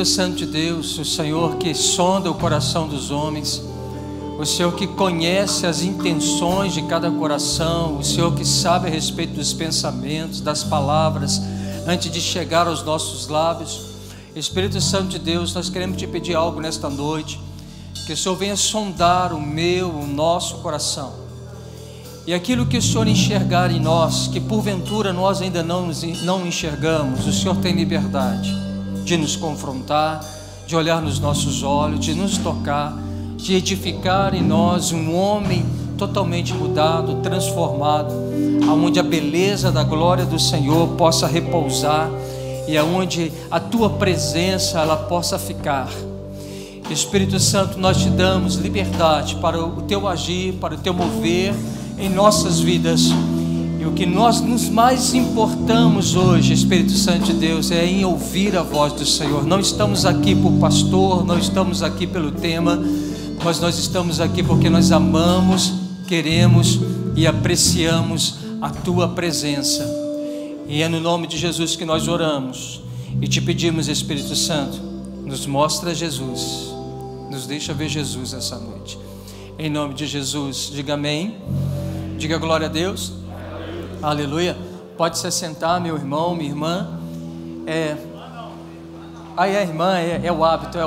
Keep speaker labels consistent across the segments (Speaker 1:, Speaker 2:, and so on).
Speaker 1: Santo de Deus, o Senhor que sonda o coração dos homens, o Senhor que conhece as intenções de cada coração, o Senhor que sabe a respeito dos pensamentos, das palavras, antes de chegar aos nossos lábios. Espírito Santo de Deus, nós queremos te pedir algo nesta noite, que o Senhor venha sondar o nosso coração, e aquilo que o Senhor enxergar em nós, que porventura nós ainda não enxergamos, o Senhor tem liberdade de nos confrontar, de olhar nos nossos olhos, de nos tocar, de edificar em nós um homem totalmente mudado, transformado, aonde a beleza da glória do Senhor possa repousar e aonde a tua presença ela possa ficar. Espírito Santo, nós te damos liberdade para o teu agir, para o teu mover em nossas vidas. E o que nós nos mais importamos hoje, Espírito Santo de Deus, é em ouvir a voz do Senhor. Não estamos aqui por pastor, não estamos aqui pelo tema, mas nós estamos aqui porque nós amamos, queremos e apreciamos a tua presença. E é no nome de Jesus que nós oramos e te pedimos, Espírito Santo, nos mostra Jesus, nos deixa ver Jesus essa noite. Em nome de Jesus, diga amém, diga glória a Deus. Aleluia. Pode se assentar, meu irmão, minha irmã. Aí a irmã, é o hábito.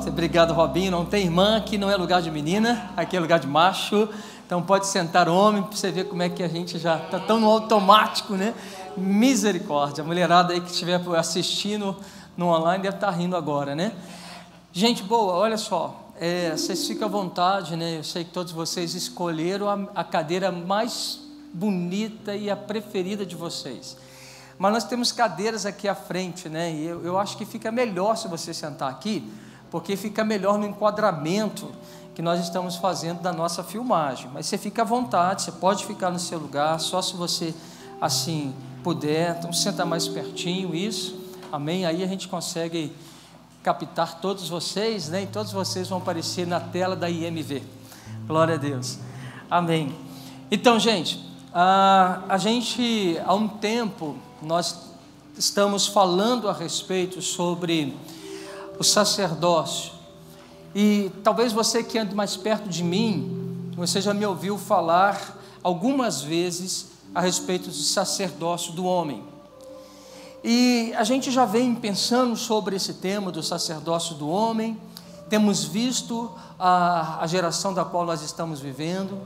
Speaker 1: Obrigado, Robinho. Não tem irmã, aqui não é lugar de menina, aqui é lugar de macho. Então pode sentar, homem, para você ver como é que a gente já está tão no automático, né? Misericórdia. A mulherada aí que estiver assistindo no online deve estar rindo agora, né? Gente boa, olha só. Vocês ficam à vontade, né? Eu sei que todos vocês escolheram a cadeira mais bonita e a preferida de vocês, mas nós temos cadeiras aqui à frente, né? E eu acho que fica melhor se você sentar aqui, porque fica melhor no enquadramento que nós estamos fazendo da nossa filmagem. Mas você fica à vontade, você pode ficar no seu lugar, só se você assim puder. Então senta mais pertinho, isso, amém? Aí a gente consegue captar todos vocês, né? E todos vocês vão aparecer na tela da IMV, glória a Deus, amém. Então, gente, a gente, há um tempo, nós estamos falando a respeito sobre o sacerdócio, e talvez você que ande mais perto de mim, você já me ouviu falar algumas vezes a respeito do sacerdócio do homem, e a gente já vem pensando sobre esse tema do sacerdócio do homem, temos visto a geração da qual nós estamos vivendo,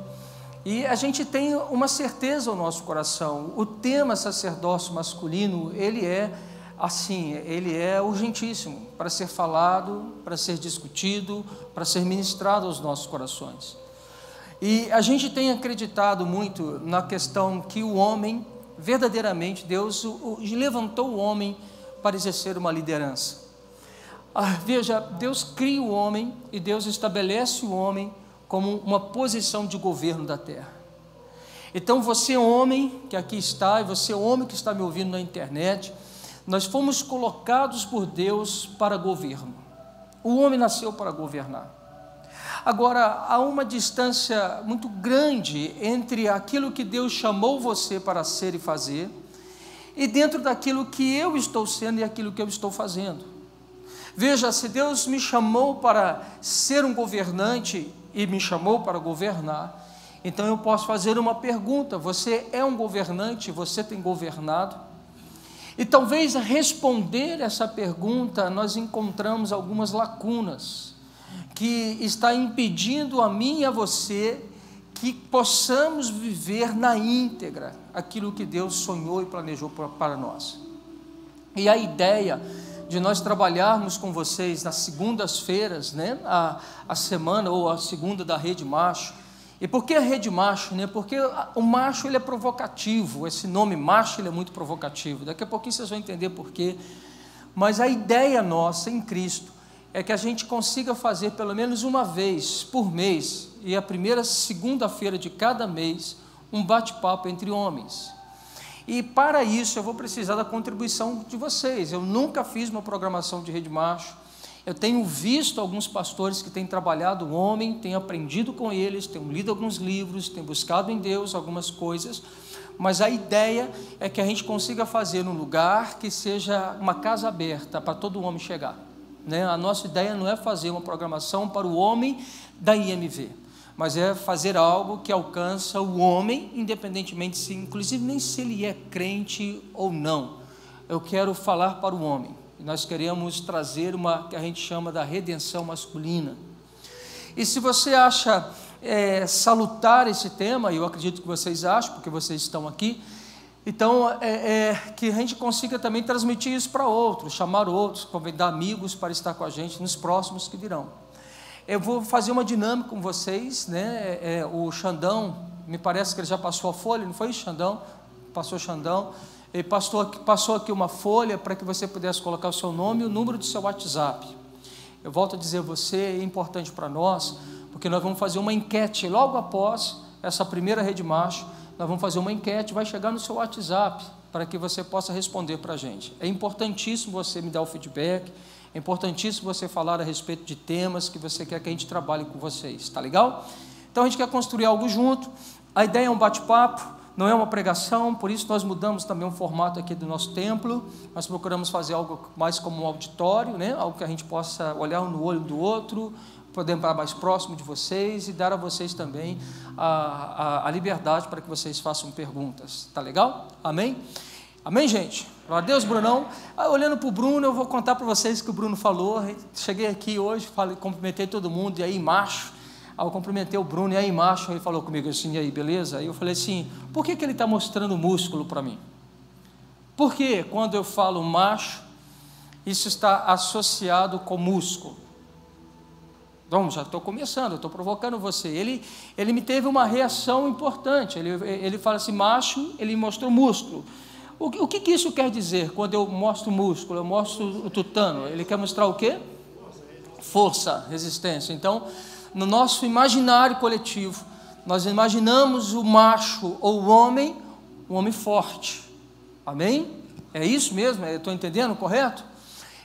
Speaker 1: e a gente tem uma certeza no nosso coração: o tema sacerdócio masculino, ele é urgentíssimo para ser falado, para ser discutido, para ser ministrado aos nossos corações. E a gente tem acreditado muito na questão que o homem, verdadeiramente, Deus levantou o homem para exercer uma liderança. Veja, Deus cria o homem e Deus estabelece o homem como uma posição de governo da terra. Então você, homem que aqui está, e você, homem que está me ouvindo na internet, nós fomos colocados por Deus para governo. O homem nasceu para governar. Agora, há uma distância muito grande entre aquilo que Deus chamou você para ser e fazer, e dentro daquilo que eu estou sendo e aquilo que eu estou fazendo. Veja, se Deus me chamou para ser um governante e me chamou para governar, então eu posso fazer uma pergunta: você é um governante? Você tem governado? E talvez a responder essa pergunta nós encontramos algumas lacunas que está impedindo a mim e a você que possamos viver na íntegra aquilo que Deus sonhou e planejou para nós. E a ideia de nós trabalharmos com vocês nas segundas-feiras, né? A semana ou a segunda da Rede Macho. E por que a Rede Macho, né? Porque o macho, ele é provocativo, esse nome macho, ele é muito provocativo. Daqui a pouquinho vocês vão entender por quê. Mas a ideia nossa em Cristo é que a gente consiga fazer pelo menos uma vez por mês, e a primeira segunda-feira de cada mês, um bate-papo entre homens. E para isso eu vou precisar da contribuição de vocês. Eu nunca fiz uma programação de Rede Macho. Eu tenho visto alguns pastores que têm trabalhado o homem, tenho aprendido com eles, tenho lido alguns livros, tenho buscado em Deus algumas coisas, mas a ideia é que a gente consiga fazer um lugar que seja uma casa aberta para todo homem chegar. né? A nossa ideia não é fazer uma programação para o homem da IMV, mas é fazer algo que alcança o homem, independentemente se, inclusive nem se ele é crente ou não. Eu quero falar para o homem. Nós queremos trazer uma que a gente chama da redenção masculina. E se você acha salutar esse tema, e eu acredito que vocês acham, porque vocês estão aqui, então que a gente consiga também transmitir isso para outros, chamar outros, convidar amigos para estar com a gente nos próximos que virão. Eu vou fazer uma dinâmica com vocês, né? O Xandão, me parece que ele já passou a folha, não foi, Xandão? Passou Xandão. Ele passou aqui uma folha para que você pudesse colocar o seu nome e o número do seu WhatsApp. Eu volto a dizer, você é importante para nós, porque nós vamos fazer uma enquete logo após essa primeira Rede Macho. Nós vamos fazer uma enquete, vai chegar no seu WhatsApp, para que você possa responder para a gente. É importantíssimo você me dar o feedback, é importantíssimo você falar a respeito de temas que você quer que a gente trabalhe com vocês, tá legal? Então a gente quer construir algo junto, a ideia é um bate-papo, não é uma pregação, por isso nós mudamos também o formato aqui do nosso templo, nós procuramos fazer algo mais como um auditório, né? Algo que a gente possa olhar um no olho do outro, poder estar mais próximo de vocês e dar a vocês também a liberdade para que vocês façam perguntas, tá legal? Amém? Amém, gente? Glória a Deus, Brunão. Olhando para o Bruno, eu vou contar para vocês o que o Bruno falou. Cheguei aqui hoje, cumprimentei todo mundo, e aí macho, eu cumprimentei o Bruno, e aí macho, ele falou comigo assim, e aí, beleza? Aí eu falei assim, por que ele está mostrando músculo para mim? Porque quando eu falo macho, isso está associado com músculo. Bom, já estou começando, estou provocando você. Ele me teve uma reação importante. Ele fala assim, macho, ele mostrou músculo. O que isso quer dizer quando eu mostro músculo? Eu mostro o tutano. Ele quer mostrar o quê? Força, resistência. Então, no nosso imaginário coletivo, nós imaginamos o macho ou o homem, um homem forte. Amém? É isso mesmo? Estou entendendo, correto?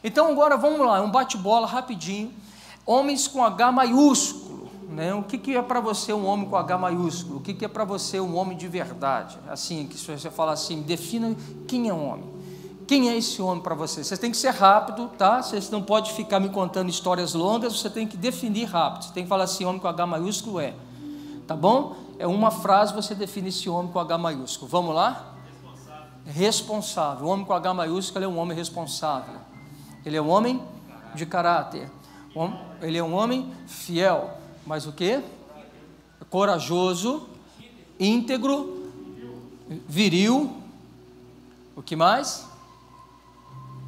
Speaker 1: Então, agora vamos lá, um bate-bola rapidinho. Homens com H maiúsculo, né? O que é para você um homem com H maiúsculo? O que é para você um homem de verdade? Assim, que se você falar assim, defina quem é um homem. Quem é esse homem para você? Você tem que ser rápido, tá? Você não pode ficar me contando histórias longas, você tem que definir rápido. Você tem que falar assim, homem com H maiúsculo é. Tá bom? É uma frase, você define esse homem com H maiúsculo. Vamos lá? Responsável. O homem com H maiúsculo é um homem responsável. Ele é um homem de caráter. Ele é um homem fiel, mas o quê? Corajoso, íntegro, viril. O que mais?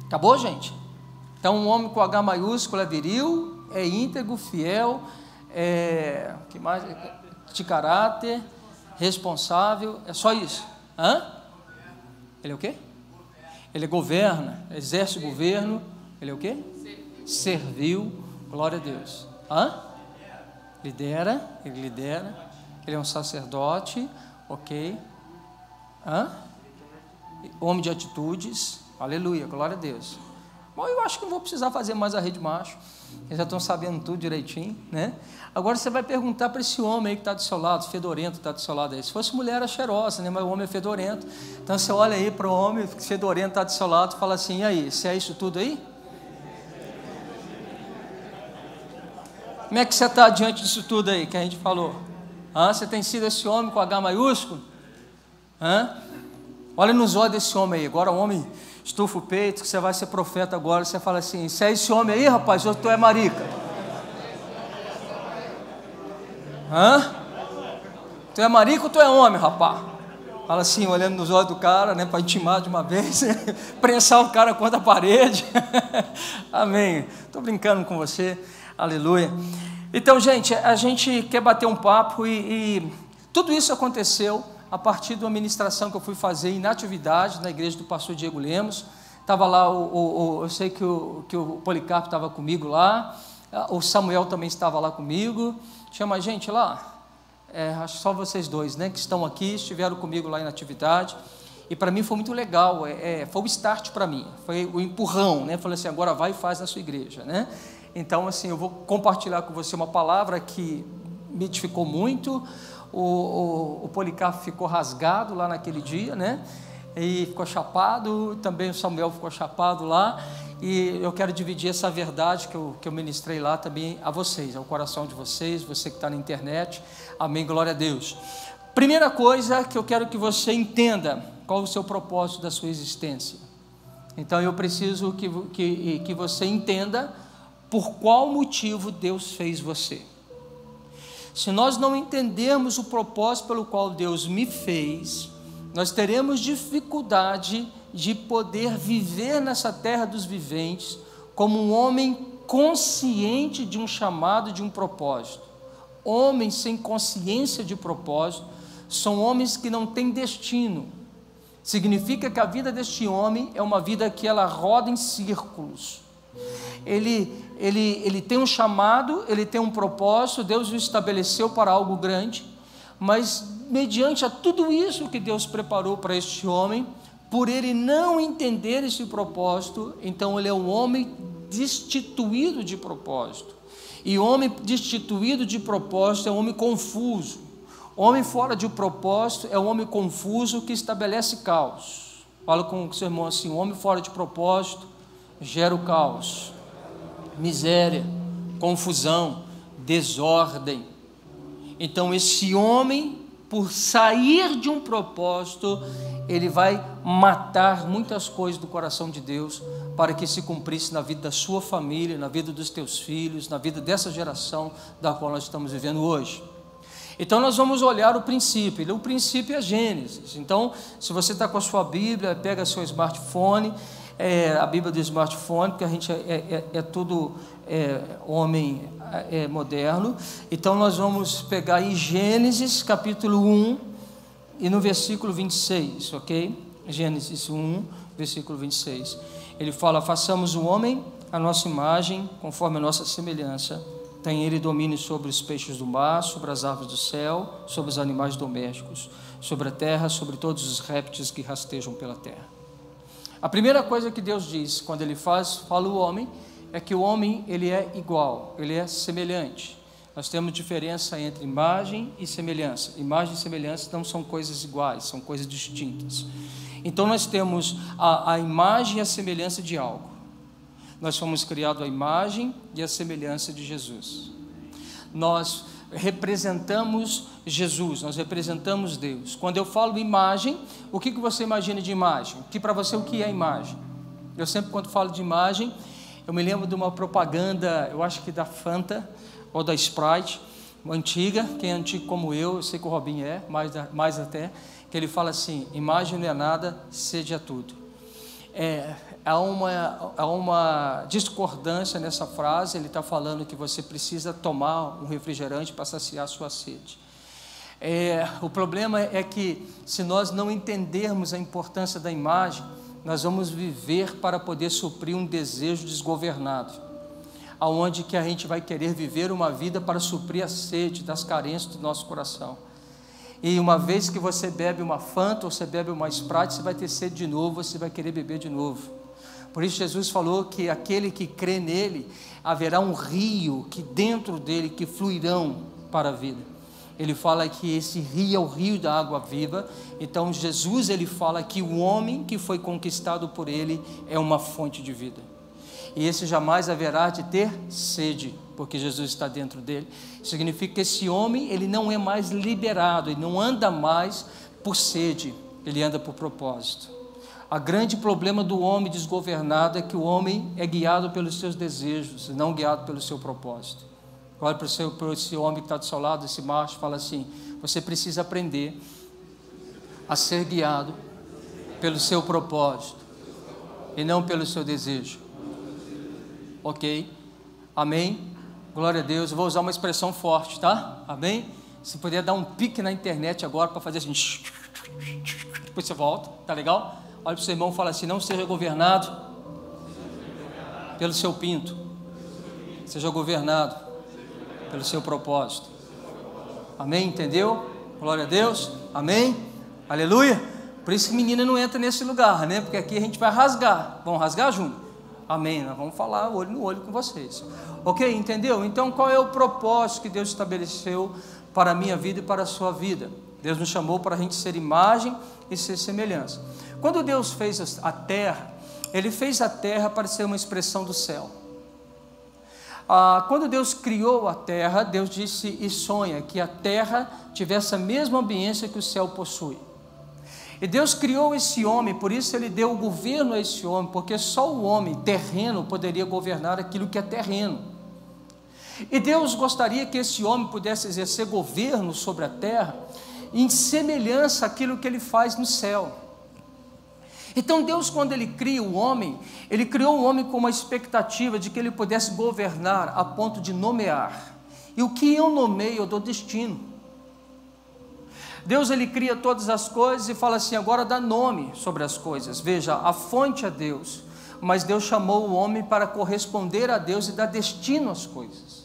Speaker 1: Acabou, gente? Então, um homem com H maiúsculo é viril, é íntegro, fiel, o que mais? De caráter, responsável, é só isso. Hã? Ele é o quê? Ele governa, exerce o governo. Ele é o quê? Serviu. Glória a Deus. Hã? Lidera, ele lidera. Ele é um sacerdote, ok. Hã? Homem de atitudes. Aleluia, glória a Deus. Bom, eu acho que não vou precisar fazer mais a Rede Macho. Eles já estão sabendo tudo direitinho, né? Agora você vai perguntar para esse homem aí que está do seu lado, fedorento, está do seu lado aí. Se fosse mulher era cheirosa, né? Mas o homem é fedorento. Então você olha aí para o homem fedorento, está do seu lado, e fala assim, e aí, se é isso tudo aí? Como é que você está diante disso tudo aí que a gente falou? Você tem sido esse homem com H maiúsculo? Olha nos olhos desse homem aí. Agora o homem estufa o peito, que você vai ser profeta agora. Você fala assim, se é esse homem aí, rapaz, ou tu é marica? Tu é marica ou tu é homem, rapaz? Fala assim, olhando nos olhos do cara, né, para intimar de uma vez, prensar o cara contra a parede. Amém. Estou brincando com você. Aleluia. Então, gente, a gente quer bater um papo e tudo isso aconteceu a partir de uma ministração que eu fui fazer em Natividade, na igreja do pastor Diego Lemos. Estava lá, eu sei que o Policarpo estava comigo lá, o Samuel também estava lá comigo. Tinha mais gente lá? Acho que só vocês dois, né, que estão aqui, estiveram comigo lá em Natividade. E para mim foi muito legal, foi o start para mim, foi o empurrão, né? Falei assim, agora vai e faz na sua igreja, né? Então, assim, eu vou compartilhar com você uma palavra que me edificou muito. O Policarpo ficou rasgado lá naquele dia, né? E ficou chapado, também o Samuel ficou chapado lá. e eu quero dividir essa verdade que eu ministrei lá também a vocês, ao coração de vocês, você que está na internet. Amém, glória a Deus. Primeira coisa que eu quero que você entenda, qual o seu propósito da sua existência. Então eu preciso que você entenda por qual motivo Deus fez você. Se nós não entendermos o propósito pelo qual Deus me fez, nós teremos dificuldade de poder viver nessa terra dos viventes como um homem consciente de um chamado, de um propósito. Homens sem consciência de propósito são homens que não têm destino. Significa que a vida deste homem é uma vida que ela roda em círculos. Ele tem um chamado, ele tem um propósito, Deus o estabeleceu para algo grande, mas mediante a tudo isso que Deus preparou para este homem, por ele não entender esse propósito, então ele é um homem destituído de propósito. E homem destituído de propósito é um homem confuso. Homem fora de propósito é um homem confuso que estabelece caos. Fala com o seu irmão assim: homem fora de propósito gera o caos, miséria, confusão, desordem. Então esse homem, por sair de um propósito, ele vai matar muitas coisas do coração de Deus para que se cumprisse na vida da sua família, na vida dos teus filhos, na vida dessa geração da qual nós estamos vivendo hoje. Então nós vamos olhar o princípio é Gênesis. Então, se você está com a sua Bíblia, pega seu smartphone, a Bíblia do smartphone, porque a gente tudo homem moderno. Então nós vamos pegar em Gênesis capítulo 1 e no versículo 26, ok? Gênesis 1, versículo 26. Ele fala: façamos o homem à nossa imagem, conforme a nossa semelhança. Tem ele domínio sobre os peixes do mar, sobre as aves do céu, sobre os animais domésticos, sobre a terra, sobre todos os répteis que rastejam pela terra. A primeira coisa que Deus diz quando ele fala o homem, é que o homem ele é igual, ele é semelhante. Nós temos diferença entre imagem e semelhança. Imagem e semelhança não são coisas iguais, são coisas distintas. Então nós temos a imagem e a semelhança de algo. Nós fomos criados à imagem e à semelhança de Jesus. Nós representamos Jesus, nós representamos Deus. Quando eu falo imagem, o que você imagina de imagem? Que para você o que é imagem? Eu sempre, quando falo de imagem, eu me lembro de uma propaganda, eu acho que da Fanta ou da Sprite, antiga. Quem é antigo como eu sei que o Robinho mais até, que ele fala assim: imagem não é nada, sede é tudo. Há uma discordância nessa frase. Ele está falando que você precisa tomar um refrigerante para saciar a sua sede. O problema é que, se nós não entendermos a importância da imagem, nós vamos viver para poder suprir um desejo desgovernado, aonde que a gente vai querer viver uma vida para suprir a sede das carências do nosso coração. E uma vez que você bebe uma Fanta ou você bebe uma Sprite, você vai ter sede de novo, você vai querer beber de novo. Por isso Jesus falou que aquele que crê nele, haverá um rio que dentro dele que fluirão para a vida. Ele fala que esse rio é o rio da água viva. Então Jesus, ele fala que o homem que foi conquistado por ele é uma fonte de vida. E esse jamais haverá de ter sede, porque Jesus está dentro dele. Significa que esse homem, ele não é mais liberado, ele não anda mais por sede, ele anda por propósito. O grande problema do homem desgovernado é que o homem é guiado pelos seus desejos, não guiado pelo seu propósito. Olha para esse homem que está do seu lado, esse macho, fala assim: você precisa aprender a ser guiado pelo seu propósito e não pelo seu desejo. Ok? Amém? Glória a Deus. Eu vou usar uma expressão forte, tá? Amém? Se puder dar um pique na internet agora para fazer assim, depois você volta, tá legal? Olha para o seu irmão e fala assim: não seja governado pelo seu pinto, seja governado pelo seu propósito. Amém? Entendeu? Glória a Deus. Amém? Aleluia. Por isso que menina não entra nesse lugar, né? Porque aqui a gente vai rasgar. Vamos rasgar, Júnior? Amém, nós vamos falar olho no olho com vocês. Ok, entendeu? Então qual é o propósito que Deus estabeleceu para a minha vida e para a sua vida? Deus nos chamou para a gente ser imagem e ser semelhança. Quando Deus fez a terra, Ele fez a terra para ser uma expressão do céu. Quando Deus criou a terra, Deus disse e sonha que a terra tivesse a mesma ambiência que o céu possui. E Deus criou esse homem, por isso Ele deu o governo a esse homem, porque só o homem terreno poderia governar aquilo que é terreno. E Deus gostaria que esse homem pudesse exercer governo sobre a terra, em semelhança àquilo que Ele faz no céu. Então Deus, quando Ele cria o homem, Ele criou o homem com uma expectativa de que ele pudesse governar a ponto de nomear. E o que eu nomeio, eu dou destino. Deus, Ele cria todas as coisas e fala assim, agora dá nome sobre as coisas. Veja, a fonte é Deus, mas Deus chamou o homem para corresponder a Deus e dar destino às coisas.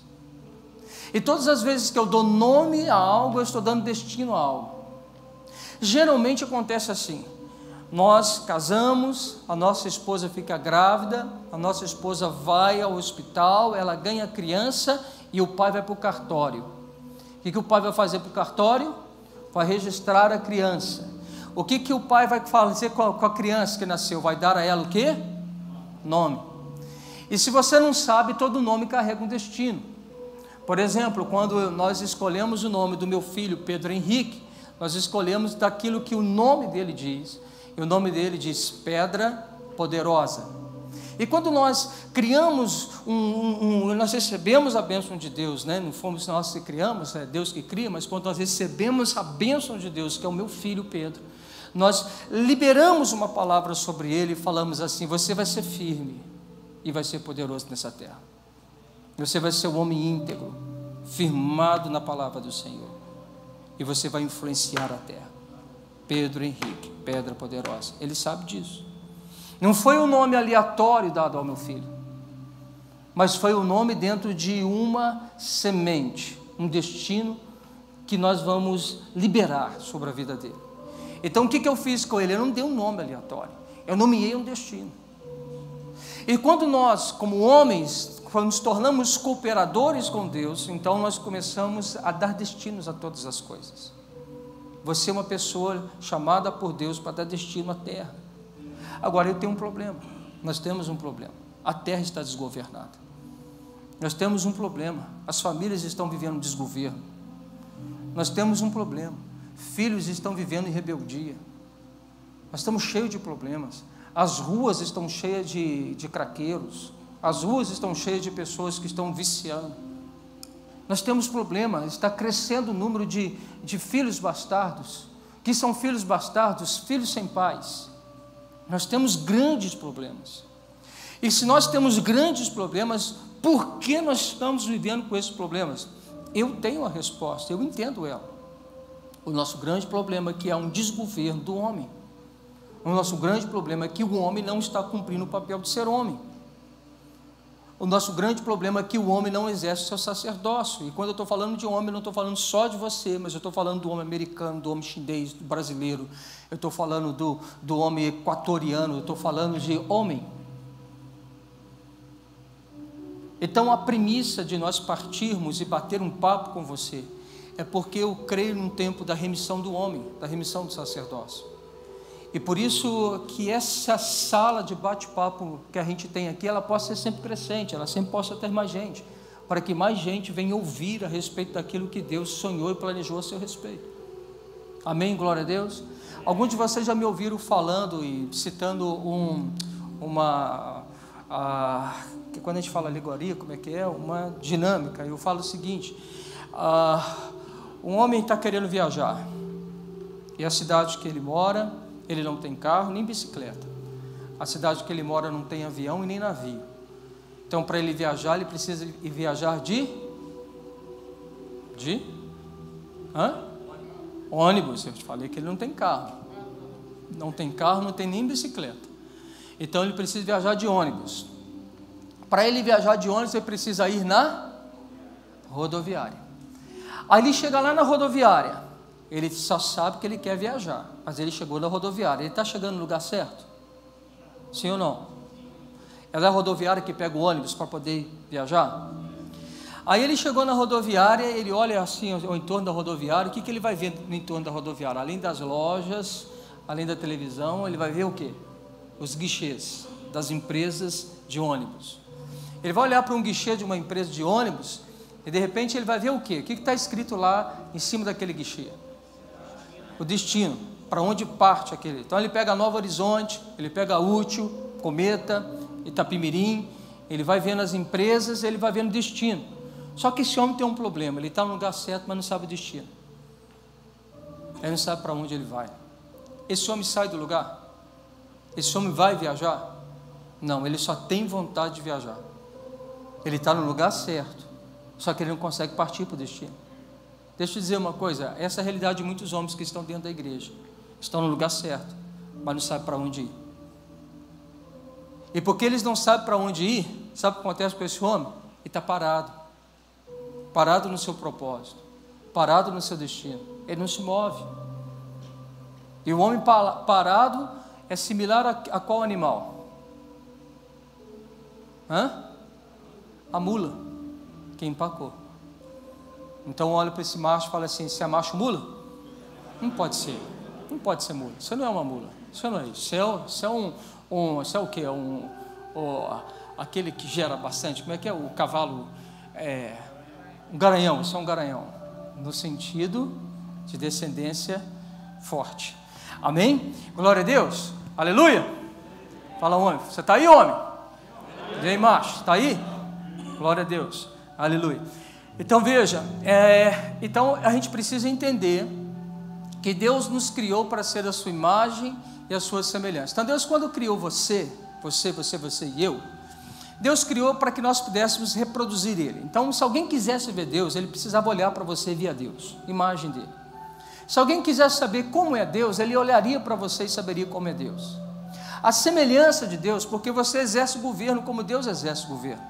Speaker 1: E todas as vezes que eu dou nome a algo, eu estou dando destino a algo. Geralmente acontece assim. Nós casamos, a nossa esposa fica grávida, a nossa esposa vai ao hospital, ela ganha criança e o pai vai para o cartório. O que o pai vai fazer para o cartório? Vai registrar a criança. O que o pai vai fazer com a criança que nasceu? Vai dar a ela o quê? Nome. E se você não sabe, todo nome carrega um destino. Por exemplo, quando nós escolhemos o nome do meu filho, Pedro Henrique, nós escolhemos daquilo que o nome dele diz. E o nome dele diz Pedra Poderosa. E quando nós criamos, nós recebemos a bênção de Deus, né? Não fomos nós que criamos, é Deus que cria, mas quando nós recebemos a bênção de Deus, que é o meu filho Pedro, nós liberamos uma palavra sobre ele e falamos assim, você vai ser firme e vai ser poderoso nessa terra. Você vai ser um homem íntegro, firmado na palavra do Senhor. E você vai influenciar a terra. Pedro Henrique, Pedra Poderosa. Ele sabe disso. Não foi um nome aleatório dado ao meu filho, mas foi um nome dentro de uma semente, um destino que nós vamos liberar sobre a vida dele. Então o que eu fiz com ele? Eu não dei um nome aleatório, eu nomeei um destino. E quando nós, como homens, quando nos tornamos cooperadores com Deus, então nós começamos a dar destinos a todas as coisas. Você é uma pessoa chamada por Deus para dar destino à terra. Agora eu tenho um problema, nós temos um problema, a terra está desgovernada. Nós temos um problema, as famílias estão vivendo desgoverno. Nós temos um problema, filhos estão vivendo em rebeldia. Nós estamos cheios de problemas. As ruas estão cheias de craqueiros, as ruas estão cheias de pessoas que estão viciando. Nós temos problema, está crescendo o número de filhos bastardos. Que são filhos bastardos? Filhos sem pais. Nós temos grandes problemas. E se nós temos grandes problemas, por que nós estamos vivendo com esses problemas? Eu tenho a resposta, eu entendo ela. O nosso grande problema é que há um desgoverno do homem. O nosso grande problema é que o homem não está cumprindo o papel de ser homem. O nosso grande problema é que o homem não exerce o seu sacerdócio. E quando eu estou falando de homem, eu não estou falando só de você, mas eu estou falando do homem americano, do homem chinês, do brasileiro. Eu estou falando do homem equatoriano, eu estou falando de homem. Então a premissa de nós partirmos e bater um papo com você é porque eu creio num tempo da remissão do homem, da remissão do sacerdócio. E por isso que essa sala de bate-papo que a gente tem aqui, ela possa ser sempre crescente, ela sempre possa ter mais gente, para que mais gente venha ouvir a respeito daquilo que Deus sonhou e planejou a seu respeito. Amém? Glória a Deus. Alguns de vocês já me ouviram falando e citando que quando a gente fala alegoria, como é que é? Uma dinâmica. Eu falo o seguinte, um homem está querendo viajar, e a cidade que ele mora, ele não tem carro nem bicicleta. A cidade que ele mora não tem avião e nem navio. Então, para ele viajar, ele precisa ir viajar de ônibus. Eu te falei que ele não tem carro. Não tem carro, não tem nem bicicleta. Então, ele precisa viajar de ônibus. Para ele viajar de ônibus, ele precisa ir na rodoviária. Aí ele chega lá na rodoviária. Ele só sabe que ele quer viajar, mas ele chegou na rodoviária. Ele está chegando no lugar certo? Sim ou não? É da rodoviária que pega o ônibus para poder viajar? Aí ele chegou na rodoviária, ele olha assim ao entorno da rodoviária. O que ele vai ver no entorno da rodoviária? Além das lojas, além da televisão, ele vai ver o quê? Os guichês. das empresas de ônibus. Ele vai olhar para um guichê de uma empresa de ônibus e de repente ele vai ver o quê? O que está escrito lá em cima daquele guichê? O destino, para onde parte aquele. Então ele pega Novo Horizonte, ele pega Útil, Cometa, Itapimirim, ele vai vendo as empresas, ele vai vendo o destino. Só que esse homem tem um problema, ele está no lugar certo, mas não sabe o destino. Ele não sabe para onde ele vai. Esse homem sai do lugar? Esse homem vai viajar? Não, ele só tem vontade de viajar. Ele está no lugar certo, só que ele não consegue partir para o destino. Deixa eu dizer uma coisa, essa é a realidade de muitos homens que estão dentro da igreja. Estão no lugar certo, mas não sabem para onde ir. E porque eles não sabem para onde ir, sabe o que acontece com esse homem? Ele está parado. Parado no seu propósito. Parado no seu destino. Ele não se move. E o homem parado é similar a qual animal? A mula que empacou. Então olha para esse macho e fala assim: você é macho mula? Não pode ser. Não pode ser mula. Você não é uma mula. Você não é isso. Você é o quê? Aquele que gera bastante. Como é que é o cavalo? Um garanhão. Você é um garanhão. No sentido de descendência forte. Amém? Glória a Deus. Aleluia. Fala, homem. Você está aí, homem? E aí, macho? Está aí? Glória a Deus. Aleluia. Então veja, então a gente precisa entender que Deus nos criou para ser a sua imagem e a sua semelhança. Então Deus, quando criou você e eu, Deus criou para que nós pudéssemos reproduzir Ele. Então, se alguém quisesse ver Deus, ele precisava olhar para você e via Deus, imagem dele. Se alguém quisesse saber como é Deus, ele olharia para você e saberia como é Deus. A semelhança de Deus, porque você exerce o governo como Deus exerce o governo.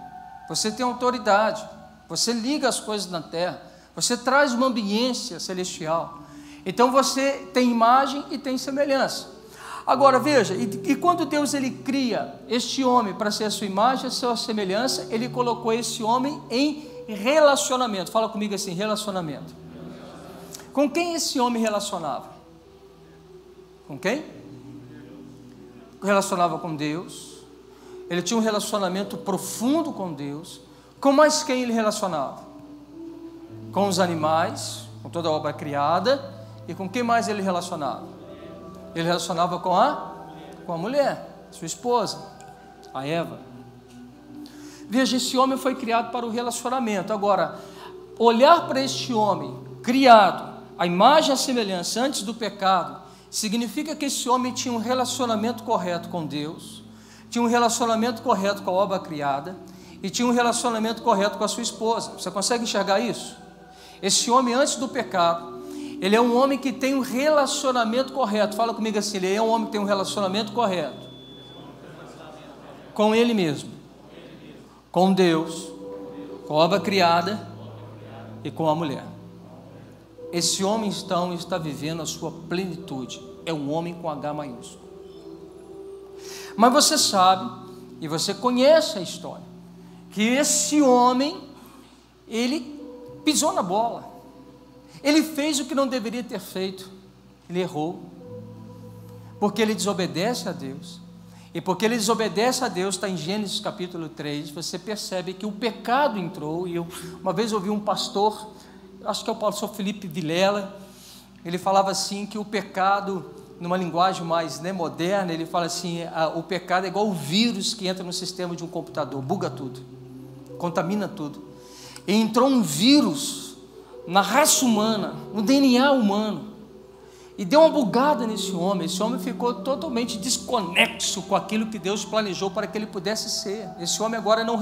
Speaker 1: Você tem autoridade, você liga as coisas na terra, você traz uma ambiência celestial. Então você tem imagem e tem semelhança. Agora veja, e quando Deus ele cria este homem para ser a sua imagem, a sua semelhança, ele colocou esse homem em relacionamento. Fala comigo assim, relacionamento. Com quem esse homem relacionava? Com quem? Relacionava com Deus. Ele tinha um relacionamento profundo com Deus. Com mais quem ele relacionava? Com os animais, com toda a obra criada. E com quem mais ele relacionava? Ele relacionava com a mulher, sua esposa, a Eva. Veja, esse homem foi criado para o relacionamento. Agora, olhar para este homem criado, a imagem e a semelhança antes do pecado, significa que esse homem tinha um relacionamento correto com Deus, tinha um relacionamento correto com a obra criada e tinha um relacionamento correto com a sua esposa. Você consegue enxergar isso? Esse homem antes do pecado, ele é um homem que tem um relacionamento correto. Fala comigo assim, ele é um homem que tem um relacionamento correto com ele mesmo, com Deus, com a obra criada e com a mulher. Esse homem então está vivendo a sua plenitude. É um homem com H maiúsculo. Mas você sabe, e você conhece a história, que esse homem, ele pisou na bola. Ele fez o que não deveria ter feito. Ele errou. Porque ele desobedece a Deus. E porque ele desobedece a Deus, está em Gênesis capítulo 3, você percebe que o pecado entrou. E uma vez ouvi um pastor, acho que é o pastor Felipe Vilela, ele falava assim que o pecado, numa linguagem mais moderna, ele fala assim, o pecado é igual o vírus que entra no sistema de um computador, buga tudo, contamina tudo. E entrou um vírus na raça humana, no DNA humano, e deu uma bugada nesse homem. Esse homem ficou totalmente desconexo com aquilo que Deus planejou para que ele pudesse ser. Esse homem agora não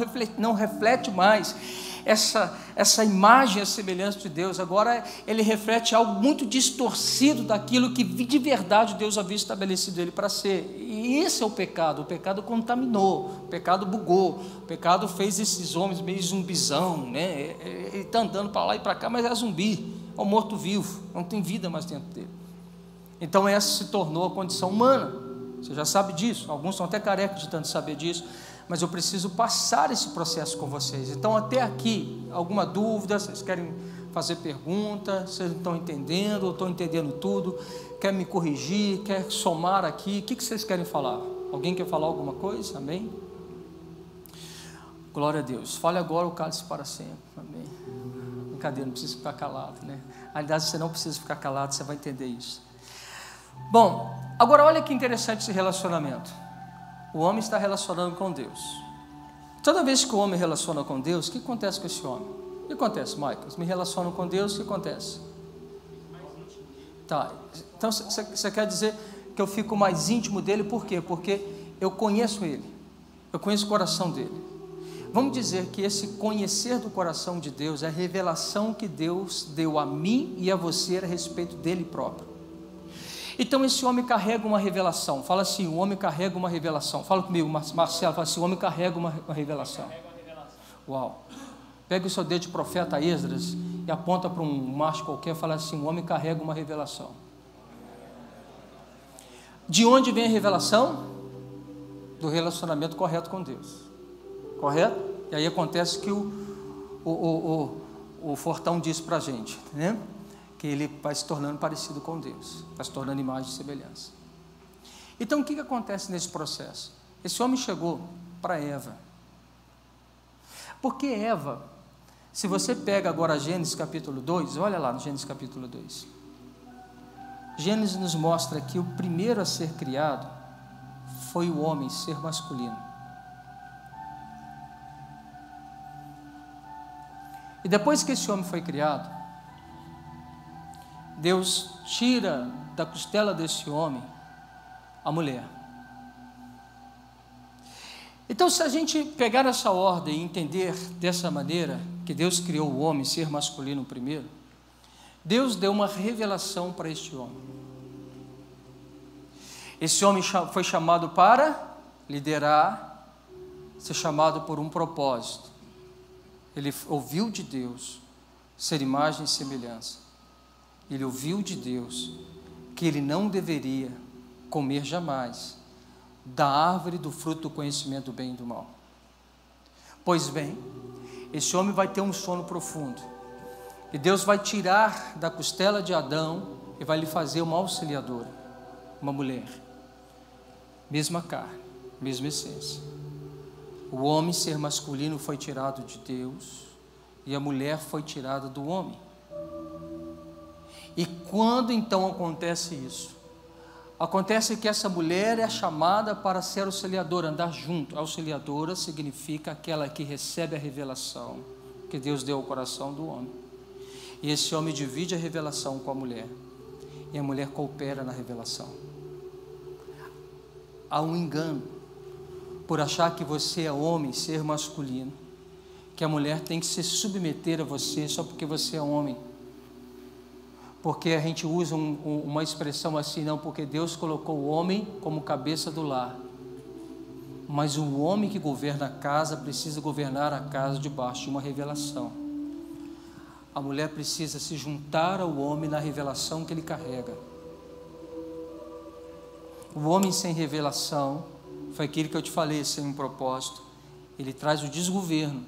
Speaker 1: reflete mais essa imagem, a semelhança de Deus. Agora ele reflete algo muito distorcido daquilo que de verdade Deus havia estabelecido ele para ser. E esse é o pecado contaminou, o pecado bugou, o pecado fez esses homens meio zumbizão, né? Ele está andando para lá e para cá, mas é zumbi, é um morto-vivo, não tem vida mais dentro dele. Então essa se tornou a condição humana, você já sabe disso, alguns estão até carecas de tanto saber disso, mas eu preciso passar esse processo com vocês. Então até aqui, alguma dúvida, vocês querem fazer pergunta, vocês não estão entendendo, ou estão entendendo tudo, quer me corrigir, quer somar aqui, o que vocês querem falar? Alguém quer falar alguma coisa? Amém? Glória a Deus. Fale agora o cálice para sempre. Amém. Brincadeira, não precisa ficar calado, né? Aliás, você não precisa ficar calado, você vai entender isso. Bom, agora olha que interessante esse relacionamento. O homem está relacionando com Deus. Toda vez que o homem relaciona com Deus, o que acontece com esse homem? O que acontece, Michael? Me relacionam com Deus, o que acontece? Tá, então você quer dizer que eu fico mais íntimo dele, por quê? Porque eu conheço ele, eu conheço o coração dele. Vamos dizer que esse conhecer do coração de Deus é a revelação que Deus deu a mim e a você a respeito dele próprio. Então esse homem carrega uma revelação. Fala assim, o homem carrega uma revelação. Fala comigo, Marcelo, fala assim, o homem carrega uma revelação. Uau. Pega o seu dedo de profeta Esdras e aponta para um macho qualquer e fala assim, o homem carrega uma revelação. De onde vem a revelação? Do relacionamento correto com Deus. Correto? E aí acontece que o Fortão diz para a gente, né? Que ele vai se tornando parecido com Deus, vai se tornando imagem e semelhança. Então o que acontece nesse processo? Esse homem chegou para Eva, porque Eva, se você pega agora Gênesis capítulo 2, olha lá no Gênesis capítulo 2, Gênesis nos mostra que o primeiro a ser criado foi o homem, ser masculino. E depois que esse homem foi criado, Deus tira da costela desse homem a mulher. Então, se a gente pegar essa ordem e entender dessa maneira, que Deus criou o homem, ser masculino primeiro, Deus deu uma revelação para este homem. Esse homem foi chamado para liderar, ser chamado por um propósito. Ele ouviu de Deus ser imagem e semelhança. Ele ouviu de Deus que ele não deveria comer jamais da árvore do fruto do conhecimento do bem e do mal. Pois bem, esse homem vai ter um sono profundo, e Deus vai tirar da costela de Adão e vai lhe fazer uma auxiliadora, uma mulher, mesma carne, mesma essência. O homem ser masculino foi tirado de Deus e a mulher foi tirada do homem. E quando então acontece isso? Acontece que essa mulher é chamada para ser auxiliadora, andar junto. Auxiliadora significa aquela que recebe a revelação que Deus deu ao coração do homem. E esse homem divide a revelação com a mulher. E a mulher coopera na revelação. Há um engano por achar que você é homem, ser masculino, que a mulher tem que se submeter a você só porque você é homem. Porque a gente usa uma expressão assim, não, porque Deus colocou o homem como cabeça do lar. Mas o homem que governa a casa precisa governar a casa debaixo de uma revelação. A mulher precisa se juntar ao homem na revelação que ele carrega. O homem sem revelação, foi aquilo que eu te falei, sem um propósito, ele traz o desgoverno,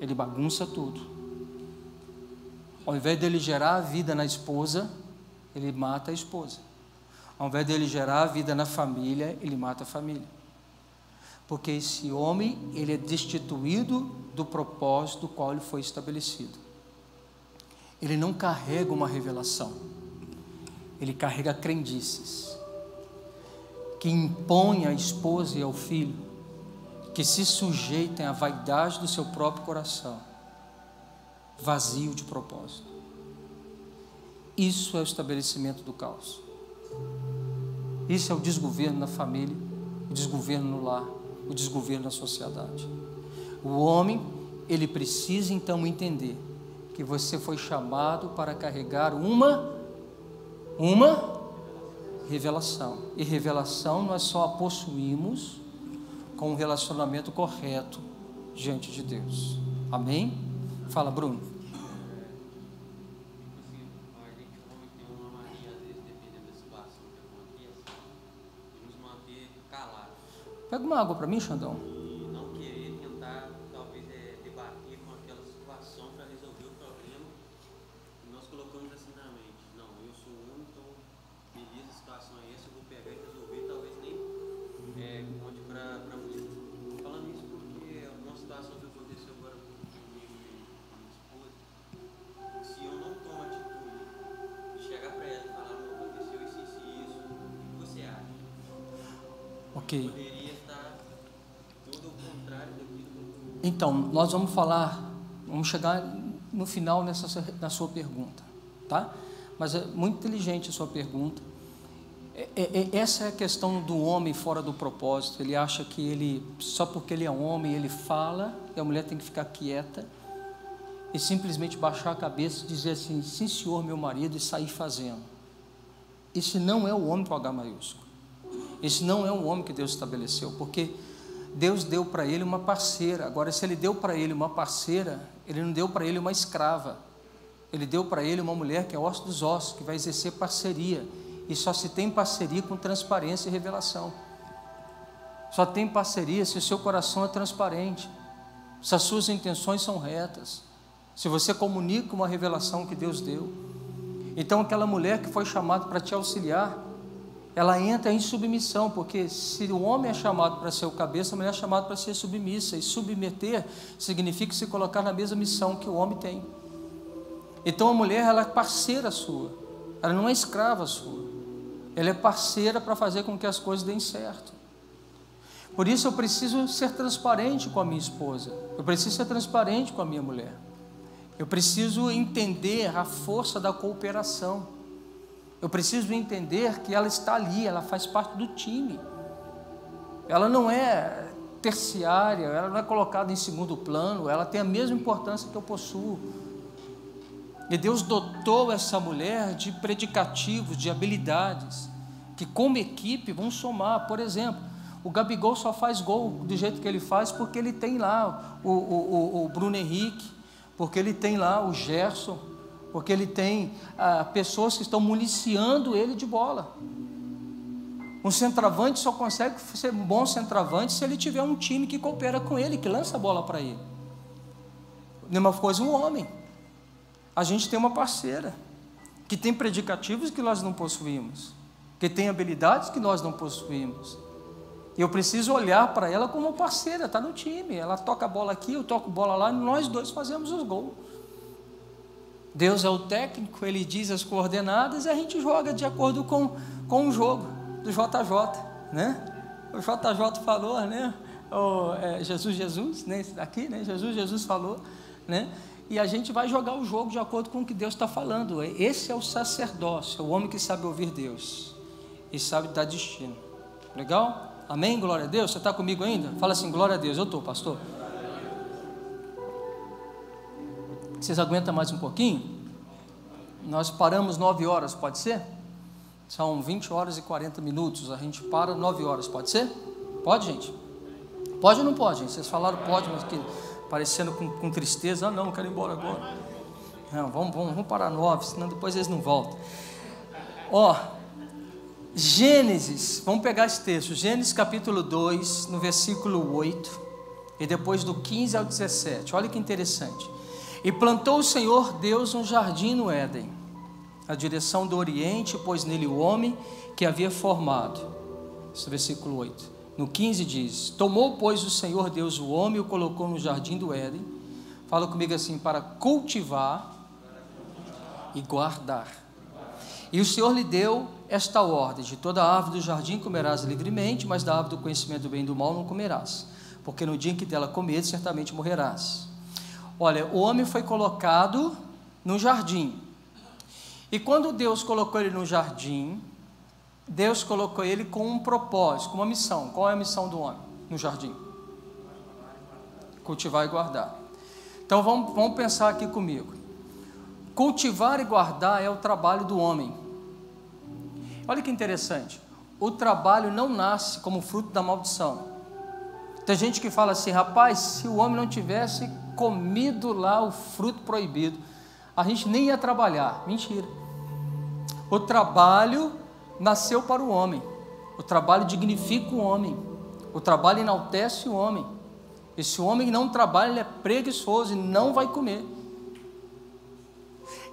Speaker 1: ele bagunça tudo. Ao invés dele gerar a vida na esposa, ele mata a esposa. Ao invés dele gerar a vida na família, ele mata a família. Porque esse homem, ele é destituído do propósito do qual ele foi estabelecido. Ele não carrega uma revelação, ele carrega crendices, que impõem à esposa e ao filho, que se sujeitem à vaidade do seu próprio coração, vazio de propósito. Isso é o estabelecimento do caos. Isso é o desgoverno na família, o desgoverno no lar, o desgoverno na sociedade. O homem, ele precisa então entender que você foi chamado para carregar uma revelação. E revelação nós só a possuímos com um relacionamento correto diante de Deus. Amém? Fala, Bruno. Pega uma água para mim, Xandão.
Speaker 2: E não querer tentar, talvez, debater com aquela situação para resolver o problema. E nós colocamos assim na mente: não, eu sou um, então, beleza, a situação é essa, eu vou pegar e resolver. Talvez nem
Speaker 1: Ok.
Speaker 2: Poderia estar tudo o contrário daquilo.
Speaker 1: Então, nós vamos chegar no final na sua pergunta, tá? Mas é muito inteligente a sua pergunta. Essa é a questão do homem fora do propósito. Ele acha que só porque ele é homem, ele fala, e a mulher tem que ficar quieta e simplesmente baixar a cabeça e dizer assim: sim senhor, meu marido, e sair fazendo. Esse não é o homem com H maiúsculo. Esse não é o homem que Deus estabeleceu, porque Deus deu para ele uma parceira. Agora, se ele deu para ele uma parceira, ele não deu para ele uma escrava. Ele deu para ele uma mulher que é osso dos ossos, que vai exercer parceria. E só se tem parceria com transparência e revelação. Só tem parceria se o seu coração é transparente, se as suas intenções são retas, se você comunica uma revelação que Deus deu. Então aquela mulher que foi chamada para te auxiliar, ela entra em submissão, porque se o homem é chamado para ser o cabeça, a mulher é chamada para ser submissa, e submeter significa se colocar na mesma missão que o homem tem. Então a mulher, ela é parceira sua, ela não é escrava sua, ela é parceira para fazer com que as coisas deem certo. Por isso eu preciso ser transparente com a minha esposa, eu preciso ser transparente com a minha mulher, eu preciso entender a força da cooperação, eu preciso entender que ela está ali, ela faz parte do time, ela não é terciária, ela não é colocada em segundo plano, ela tem a mesma importância que eu possuo. E Deus dotou essa mulher de predicativos, de habilidades, que como equipe vão somar. Por exemplo, o Gabigol só faz gol do jeito que ele faz porque ele tem lá o Bruno Henrique, porque ele tem lá o Gerson, porque ele tem pessoas que estão municiando ele de bola. Um centroavante só consegue ser um bom centroavante se ele tiver um time que coopera com ele, que lança a bola para ele. Mesma coisa o homem. A gente tem uma parceira que tem predicativos que nós não possuímos, que tem habilidades que nós não possuímos. E eu preciso olhar para ela como parceira, está no time. Ela toca a bola aqui, eu toco a bola lá, e nós dois fazemos os gols. Deus é o técnico, Ele diz as coordenadas e a gente joga de acordo com o jogo do JJ, né? O JJ falou, né? Jesus, né? Esse daqui, né? Jesus falou, né? E a gente vai jogar o jogo de acordo com o que Deus está falando. Esse é o sacerdócio, é o homem que sabe ouvir Deus e sabe dar destino. Legal? Amém? Glória a Deus. Você está comigo ainda? Fala assim, glória a Deus. Eu estou, pastor. Vocês aguentam mais um pouquinho? Nós paramos 9 horas, pode ser? São 20 horas e 40 minutos. A gente para 9 horas, pode ser? Pode, gente? Pode ou não pode, gente? Vocês falaram pode, mas que... parecendo com tristeza, não quero ir embora agora. Não, vamos parar 9, senão depois eles não voltam. Gênesis, vamos pegar esse texto, Gênesis capítulo 2, no versículo 8, e depois do 15 ao 17, olha que interessante. E plantou o Senhor Deus um jardim no Éden, a direção do Oriente, pôs nele o homem que havia formado. Esse versículo 8. No 15 diz: tomou, pois, o Senhor Deus o homem e o colocou no jardim do Éden. Fala comigo assim: para cultivar e guardar. E o Senhor lhe deu esta ordem: de toda a árvore do jardim comerás livremente, mas da árvore do conhecimento do bem e do mal não comerás, porque no dia em que dela comeres, certamente morrerás. Olha, o homem foi colocado no jardim, e quando Deus colocou ele no jardim, Deus colocou ele com um propósito, com uma missão. Qual é a missão do homem no jardim? Cultivar e guardar. Então vamos pensar aqui comigo. Cultivar e guardar é o trabalho do homem. Olha que interessante, o trabalho não nasce como fruto da maldição. Tem gente que fala assim: rapaz, se o homem não tivesse comido lá o fruto proibido, a gente nem ia trabalhar. Mentira. O trabalho nasceu para o homem, o trabalho dignifica o homem, o trabalho enaltece o homem. E se o homem não trabalha, ele é preguiçoso e não vai comer.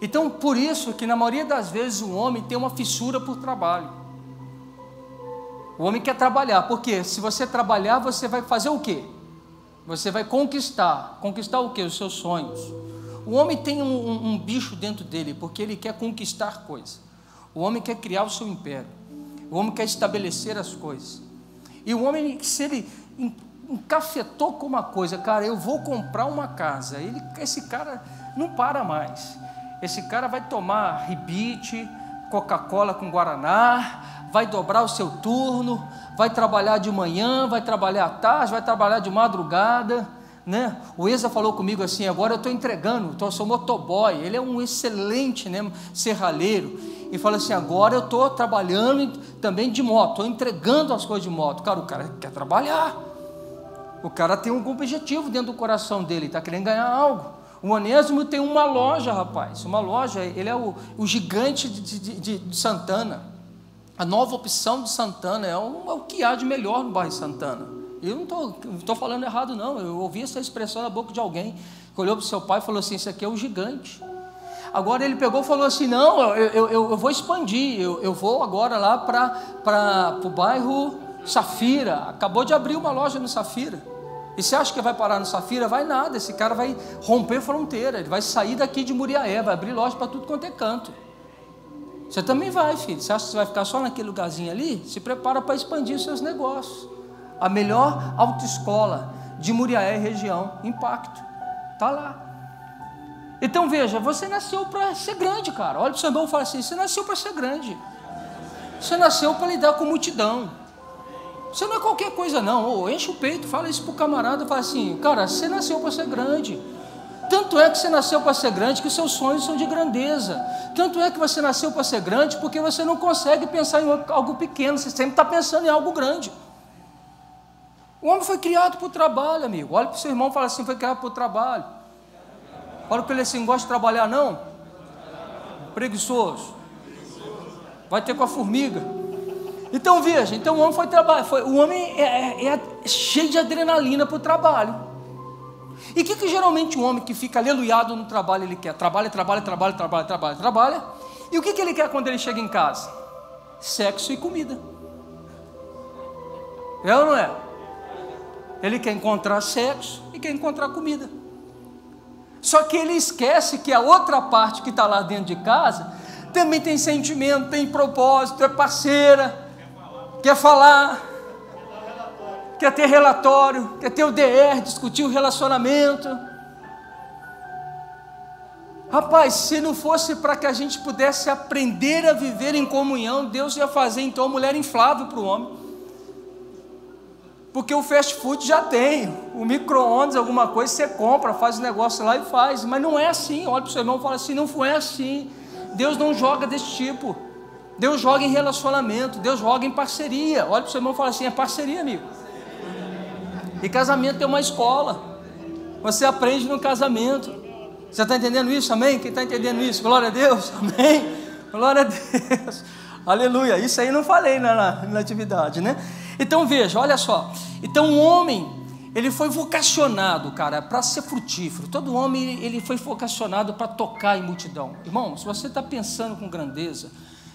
Speaker 1: Então, por isso que na maioria das vezes o homem tem uma fissura por trabalho. O homem quer trabalhar, porque se você trabalhar, você vai fazer o quê? Você vai conquistar o quê? Os seus sonhos. O homem tem um bicho dentro dele, porque ele quer conquistar coisas. O homem quer criar o seu império, o homem quer estabelecer as coisas. E o homem, se ele encafetou com uma coisa, cara, eu vou comprar uma casa, esse cara não para mais. Esse cara vai tomar ribite, Coca-Cola com Guaraná, vai dobrar o seu turno, vai trabalhar de manhã, vai trabalhar à tarde, vai trabalhar de madrugada, né? O Eza falou comigo assim, agora eu estou entregando, eu sou motoboy, ele é um excelente, né, serralheiro, e fala assim, agora eu estou trabalhando também de moto, estou entregando as coisas de moto. Cara, o cara quer trabalhar, o cara tem um objetivo dentro do coração dele, está querendo ganhar algo. O Onésimo tem uma loja, rapaz, uma loja, ele é o gigante de Santana, a nova opção de Santana, é o que há de melhor no bairro Santana. Eu não estou falando errado não, eu ouvi essa expressão na boca de alguém, que olhou para o seu pai e falou assim, esse aqui é o gigante. Agora ele pegou e falou assim, não, eu vou expandir, eu vou agora lá para o bairro Safira, acabou de abrir uma loja no Safira. E você acha que vai parar no Safira? Vai nada, esse cara vai romper fronteira, ele vai sair daqui de Muriaé, vai abrir loja para tudo quanto é canto. Você também vai, filho, você acha que você vai ficar só naquele lugarzinho ali? Se prepara para expandir os seus negócios. A melhor autoescola de Muriaé e região, Impacto, está lá. Então veja, você nasceu para ser grande, cara. Olha para o seu irmão e fala assim, você nasceu para ser grande. Você nasceu para lidar com multidão. Você não é qualquer coisa não, enche o peito, fala isso para o camarada, fala assim, cara, você nasceu para ser grande. Tanto é que você nasceu para ser grande que os seus sonhos são de grandeza. Tanto é que você nasceu para ser grande porque você não consegue pensar em algo pequeno, você sempre está pensando em algo grande. O homem foi criado para o trabalho, amigo. Olha para o seu irmão e fala assim, foi criado para o trabalho. Olha para ele assim, gosta de trabalhar não? Preguiçoso. Vai ter com a formiga. Então veja, então o homem foi trabalhar, o homem é cheio de adrenalina para o trabalho. E o que geralmente um homem que fica aleluiado no trabalho ele quer? Trabalha. E o que ele quer quando ele chega em casa? Sexo e comida. É ou não é? Ele quer encontrar sexo e quer encontrar comida. Só que ele esquece que a outra parte que está lá dentro de casa também tem sentimento, tem propósito, é parceira, quer falar, quer ter relatório, quer ter o DR, discutir o relacionamento. Rapaz, se não fosse para que a gente pudesse aprender a viver em comunhão, Deus ia fazer então a mulher inflável para o homem. Porque o fast food já tem, o micro-ondas, alguma coisa, você compra, faz o negócio lá e faz, mas não é assim. Olha para o seu irmão e fala assim, não foi assim. Deus não joga desse tipo. Deus joga em relacionamento, Deus joga em parceria. Olha para o seu irmão e fala assim, é parceria, amigo. E casamento é uma escola. Você aprende no casamento. Você está entendendo isso? Amém? Quem está entendendo isso? Glória a Deus. Amém? Glória a Deus. Aleluia. Isso aí não falei na atividade, né? Então veja, olha só. Então o homem, ele foi vocacionado, cara, para ser frutífero. Todo homem, ele foi vocacionado para tocar em multidão. Irmão, se você está pensando com grandeza,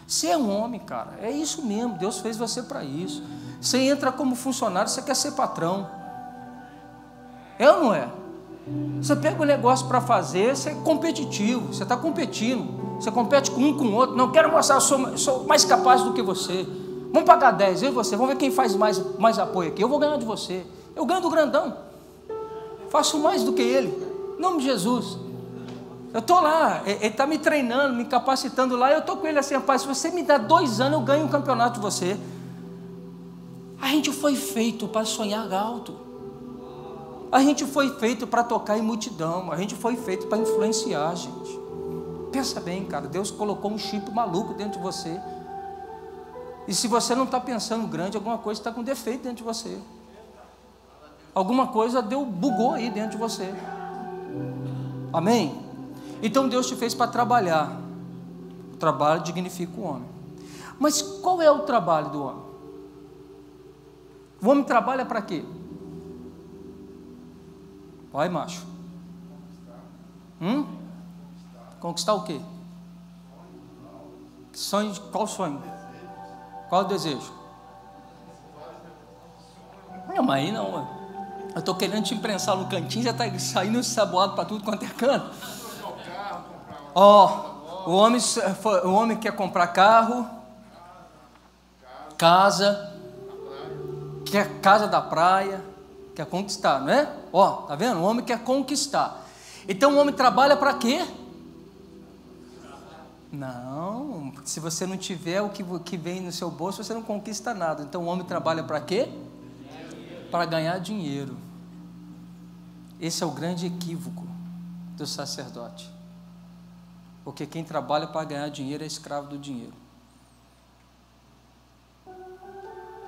Speaker 1: você é um homem, cara. É isso mesmo, Deus fez você para isso. Você entra como funcionário, você quer ser patrão. É ou não é? Você pega um negócio para fazer, você é competitivo, você está competindo. Você compete com um com o outro. Não quero mostrar, eu sou mais capaz do que você. Vamos pagar 10, eu e você, vamos ver quem faz mais apoio aqui. Eu vou ganhar de você. Eu ganho do grandão. Faço mais do que ele. Em nome de Jesus. Eu estou lá, ele está me treinando, me capacitando lá. Eu estou com ele assim, rapaz, se você me dá 2 anos, eu ganho um campeonato de você. A gente foi feito para sonhar alto. A gente foi feito para tocar em multidão. A gente foi feito para influenciar, gente. Pensa bem, cara, Deus colocou um chip maluco dentro de você. E se você não está pensando grande, alguma coisa está com defeito dentro de você. Alguma coisa bugou aí dentro de você. Amém? Então Deus te fez para trabalhar. O trabalho dignifica o homem. Mas qual é o trabalho do homem? O homem trabalha para quê? Vai, macho. Conquistar o quê? Sonho, qual sonho? Qual o desejo? Não, mas aí não. Eu estou querendo te imprensar no cantinho, já está saindo saboado para tudo quanto é canto. O homem quer comprar carro, casa, quer casa da praia, quer conquistar, não é? Ó, tá vendo? O homem quer conquistar. Então o homem trabalha para quê? Não, se você não tiver o que vem no seu bolso, você não conquista nada. Então o homem trabalha para quê? Para ganhar dinheiro. Esse é o grande equívoco do sacerdote. Porque quem trabalha para ganhar dinheiro é escravo do dinheiro.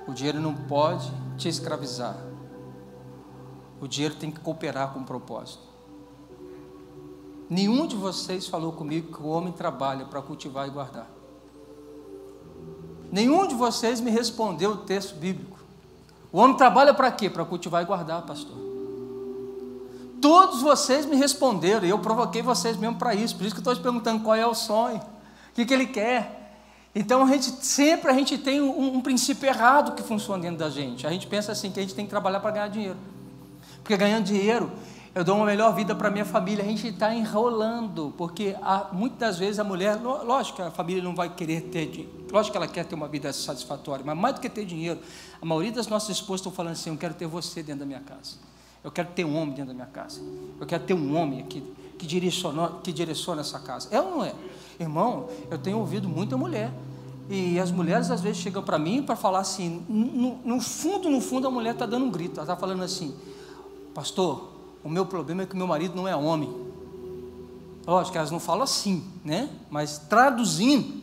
Speaker 1: O dinheiro não pode te escravizar. O dinheiro tem que cooperar com o propósito. Nenhum de vocês falou comigo que o homem trabalha para cultivar e guardar. Nenhum de vocês me respondeu o texto bíblico. O homem trabalha para quê? Para cultivar e guardar, pastor. Todos vocês me responderam, e eu provoquei vocês mesmo para isso. Por isso que eu estou te perguntando qual é o sonho, o que ele quer. Então a gente tem um princípio errado que funciona dentro da gente. A gente pensa assim, que a gente tem que trabalhar para ganhar dinheiro. Porque ganhando dinheiro, eu dou uma melhor vida para a minha família. A gente está enrolando, porque muitas das vezes a mulher, lógico que a família não vai querer ter dinheiro, lógico que ela quer ter uma vida satisfatória, mas mais do que ter dinheiro, a maioria das nossas esposas estão falando assim, eu quero ter você dentro da minha casa. Eu quero ter um homem dentro da minha casa. Eu quero ter um homem aqui que direciona essa casa. É ou não é? Irmão, eu tenho ouvido muita mulher. E as mulheres às vezes chegam para mim para falar assim, no fundo a mulher está dando um grito. Ela está falando assim, pastor, o meu problema é que o meu marido não é homem. Lógico que elas não falam assim, né? Mas traduzindo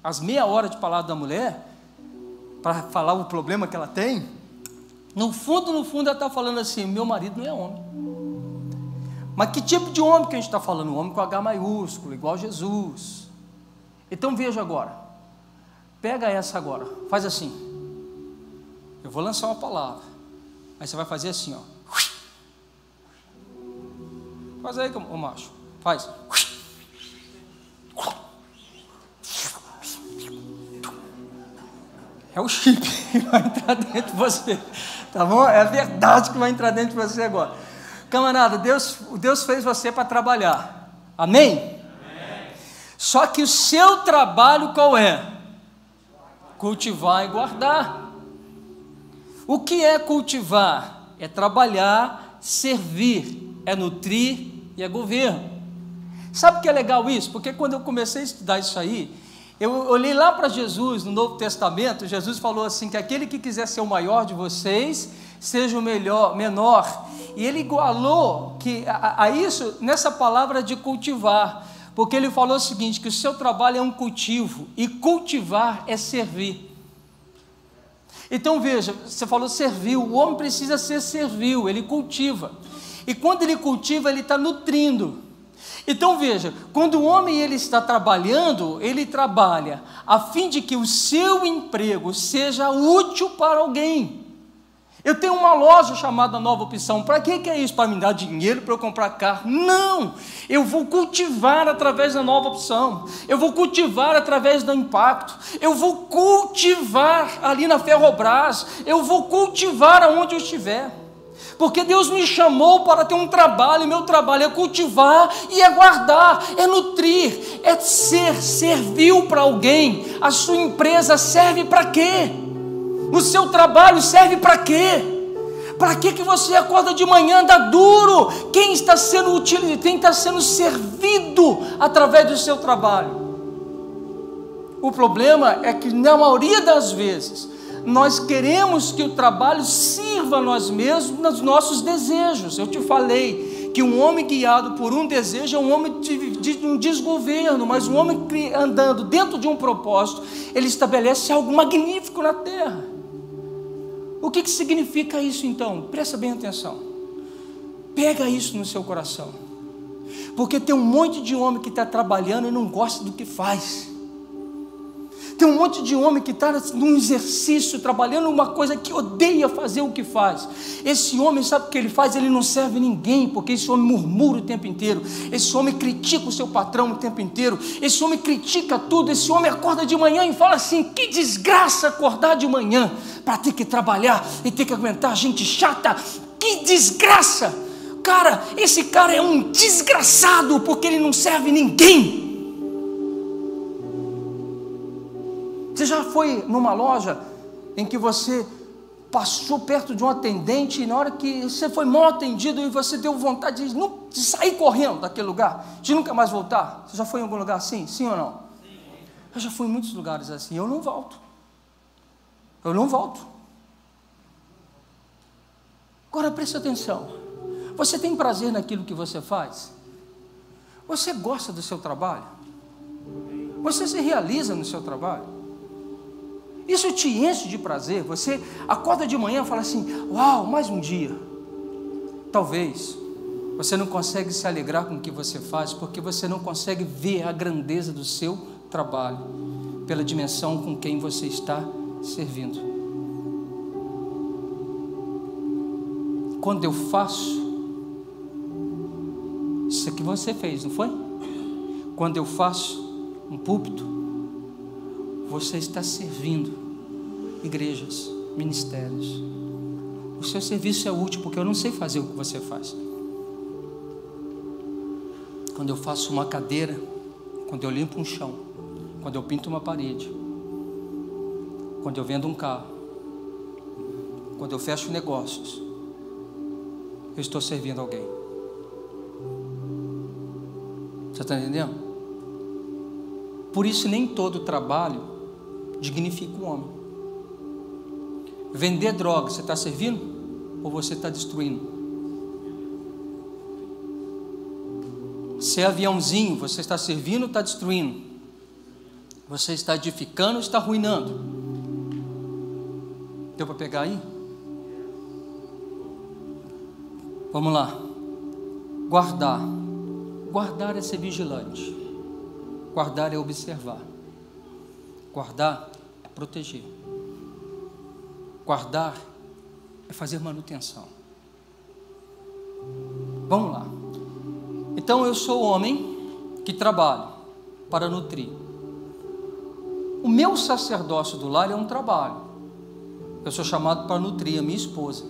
Speaker 1: as meia hora de palavra da mulher, para falar o problema que ela tem, no fundo ela está falando assim, meu marido não é homem. Mas que tipo de homem que a gente está falando? Um homem com H maiúsculo, igual Jesus. Então veja agora, pega essa agora, faz assim, eu vou lançar uma palavra, aí você vai fazer assim, ó. Faz aí, ô macho, faz. É o chip que vai entrar dentro de você, tá bom? É a verdade que vai entrar dentro de você agora. Camarada, Deus fez você para trabalhar, amém? Amém? Só que o seu trabalho qual é? Cultivar e guardar. O que é cultivar? É trabalhar, servir, é nutrir e é governo. Sabe o que é legal isso? Porque quando eu comecei a estudar isso aí, eu olhei lá para Jesus, no Novo Testamento, Jesus falou assim, que aquele que quiser ser o maior de vocês, seja o menor, e ele igualou a isso, nessa palavra de cultivar, porque ele falou o seguinte, que o seu trabalho é um cultivo, e cultivar é servir. Então veja, você falou servil, o homem precisa ser servil, ele cultiva, e quando ele cultiva, ele está nutrindo. Então veja, quando o homem ele está trabalhando, ele trabalha a fim de que o seu emprego seja útil para alguém. Eu tenho uma loja chamada Nova Opção, para que é isso? Para me dar dinheiro para eu comprar carro? Não, eu vou cultivar através da Nova Opção, eu vou cultivar através do Impacto, eu vou cultivar ali na Ferrobras, eu vou cultivar aonde eu estiver. Porque Deus me chamou para ter um trabalho, e meu trabalho é cultivar e é guardar, é nutrir, é ser servil para alguém. A sua empresa serve para quê? O seu trabalho serve para quê? Para que você acorda de manhã, dá duro? Quem está sendo utilizado, quem está sendo servido através do seu trabalho? O problema é que na maioria das vezes, nós queremos que o trabalho sirva a nós mesmos nos nossos desejos. Eu te falei que um homem guiado por um desejo é um homem de um desgoverno, mas um homem andando dentro de um propósito, ele estabelece algo magnífico na terra. O que significa isso então? Presta bem atenção, pega isso no seu coração, porque tem um monte de homem que está trabalhando e não gosta do que faz. Tem um monte de homem que está num exercício, trabalhando uma coisa que odeia fazer o que faz. Esse homem, sabe o que ele faz? Ele não serve ninguém, porque esse homem murmura o tempo inteiro. Esse homem critica o seu patrão o tempo inteiro. Esse homem critica tudo. Esse homem acorda de manhã e fala assim, que desgraça acordar de manhã, para ter que trabalhar e ter que aguentar gente chata. Que desgraça! Cara, esse cara é um desgraçado, porque ele não serve ninguém. Você já foi numa loja em que você passou perto de um atendente e na hora que você foi mal atendido e você deu vontade de sair correndo daquele lugar, de nunca mais voltar? Você já foi em algum lugar assim? Sim ou não? Sim. Eu já fui em muitos lugares assim, eu não volto. Eu não volto. Agora preste atenção. Você tem prazer naquilo que você faz? Você gosta do seu trabalho? Você se realiza no seu trabalho? Isso te enche de prazer? Você acorda de manhã e fala assim: uau, mais um dia. Talvez você não consegue se alegrar com o que você faz, porque você não consegue ver a grandeza do seu trabalho, pela dimensão com quem você está servindo. Quando eu faço isso que você fez, não foi? Quando eu faço um púlpito, você está servindo igrejas, ministérios. O seu serviço é útil, porque eu não sei fazer o que você faz. Quando eu faço uma cadeira, quando eu limpo um chão, quando eu pinto uma parede, quando eu vendo um carro, quando eu fecho negócios, eu estou servindo alguém. Você está entendendo? Por isso nem todo trabalho dignifica o homem. Vender droga, você está servindo ou você está destruindo? Ser aviãozinho, você está servindo ou está destruindo? Você está edificando ou está arruinando? Deu para pegar aí? Vamos lá. Guardar. Guardar é ser vigilante. Guardar é observar. Guardar é proteger. Guardar é fazer manutenção. Vamos lá. Então eu sou homem que trabalho para nutrir. O meu sacerdócio do lar é um trabalho. Eu sou chamado para nutrir a minha esposa,